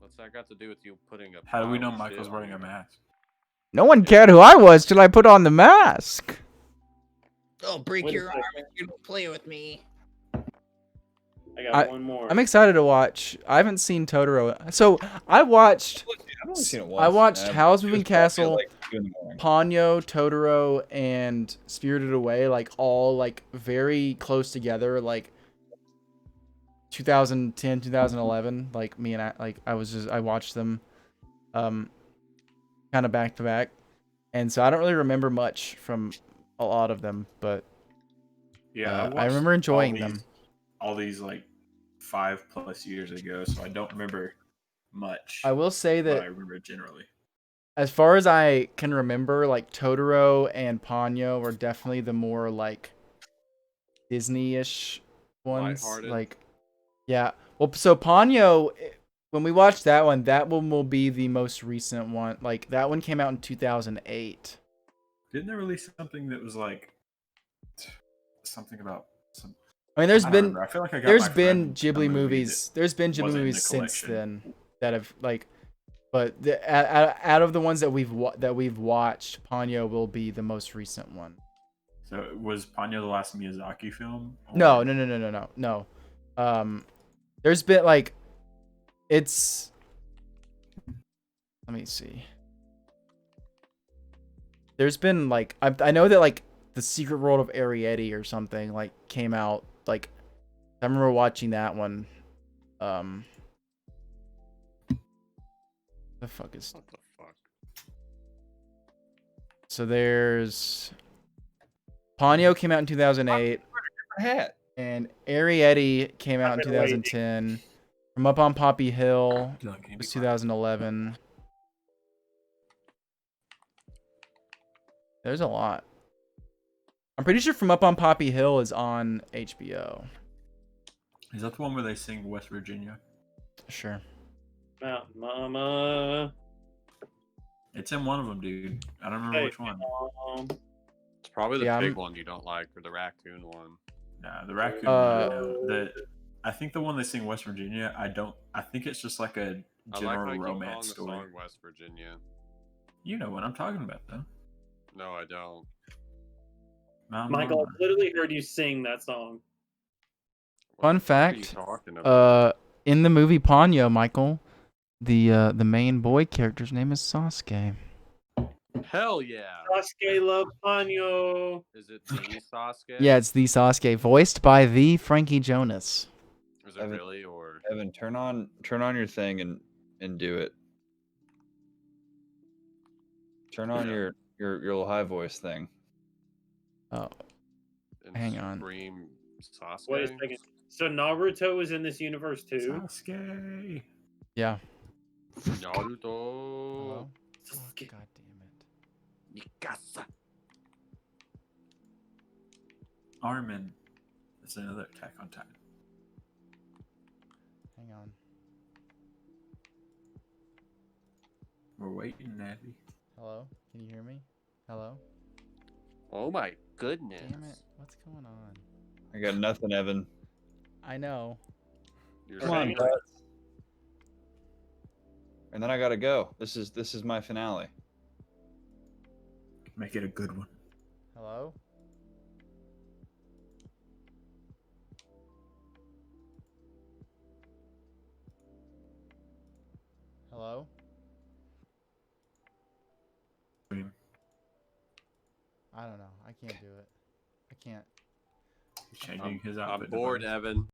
What's that got to do with you putting a? How do we pile know of Michael's shit wearing on a your head? mask? No one cared who I was till I put on the mask. I'll break Wait a your second. arm if you don't play with me. I got one more. I'm excited to watch. I haven't seen Totoro. So I watched I've only seen it once. I watched and Howl's it Moving was probably at, Castle, like, 2 in the morning. Ponyo, Totoro, and Spirited Away, like all like very close together, like 2010, 2011. Like me and I watched them kind of back to back. And so I don't really remember much from a lot of them, but Yeah, I watched remember enjoying all them. these- All these like 5+ years ago, so I don't remember much. I will say but I that remember generally. as far as I can remember, like Totoro and Ponyo were definitely the more like Disney-ish ones. Lighthearted. Like, yeah. Well, so Ponyo, when we watched that one will be the most recent one. Like that one came out in 2008. Didn't they release something that was like something about some? I mean, there's I don't been remember. I feel like I got there's my been friend a Ghibli movie movies. There's been Ghibli wasn't in the movies since collection. then that have like, but out of the ones that we've watched, Ponyo will be the most recent one. So was Ponyo the last Miyazaki film? No. Or- No. There's been like, it's. Let me see. There's been like I know that like The Secret World of Arrietty or something like came out like I remember watching that one. The fuck is What the fuck? so there's Ponyo came out in 2008 Hat. and Arrietty came out in I've been waiting. 2010. From Up on Poppy Hill Dylan, can you be was quiet? 2011. There's a lot. I'm pretty sure From Up on Poppy Hill is on HBO. Is that the one where they sing West Virginia? Sure. Mountain Mama. It's in one of them, dude. I don't remember Hey, which one. It's probably the Yeah, pig I'm- one you don't like, or the raccoon one. Nah, the raccoon. I think the one they sing West Virginia. I think it's just like a I like general how you keep calling romance the story. song West Virginia. You know what I'm talking about, though. No, I don't. Mountain Michael, Mama. I literally heard you sing that song. What Fun the fuck are you fact, talking about? in the movie Ponyo, Michael, the main boy character's name is Sasuke. Hell yeah! Sasuke love Ponyo. Is it the Sasuke? Yeah, it's the Sasuke, voiced by the Frankie Jonas. Is it Evan- really, or Evan, turn on your thing and do it. Turn on Yeah. your little high voice thing. Oh, and Hang on. Scream Sasuke? Wait a second. So Naruto is in this universe too? Sasuke. yeah. Naruto. Hello? Oh, Sasuke. God damn it. Mikasa. Armin. That's another Attack on Titan. Hang on. We're waiting, Abby. Hello? Can you hear me? Hello? Oh my goodness. Damn it. What's going on? I got nothing, Evan. I know. You're Come on, saying- bud. And then I gotta go. This is my finale. Make it a good one. Hello? Hello? I don't know. I can't do it. I can't. He's changing his I'm outfit. bored, device. Evan.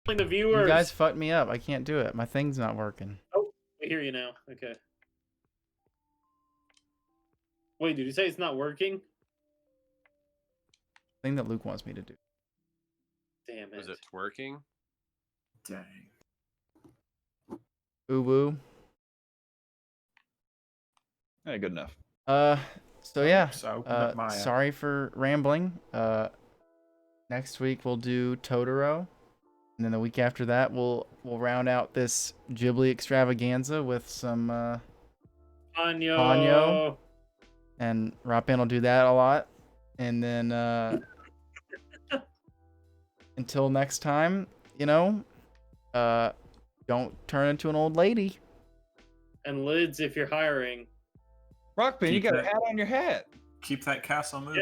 The viewers. You guys fucked me up. I can't do it. My thing's not working. I hear you now. Okay. Wait, did you say it's not working? Thing that Luke wants me to do. Damn it. Is it twerking? Dang. Uwu. Yeah, good enough. So yeah. So I opened up my app. Sorry for rambling. Next week we'll do Totoro, and then the week after that we'll round out this Ghibli extravaganza with some Ponyo. And Rapin will do that a lot. And then until next time, don't turn into an old lady. And lids if you're hiring. Rockbin, you Keep got a that- hat on your hat. Keep that castle moving.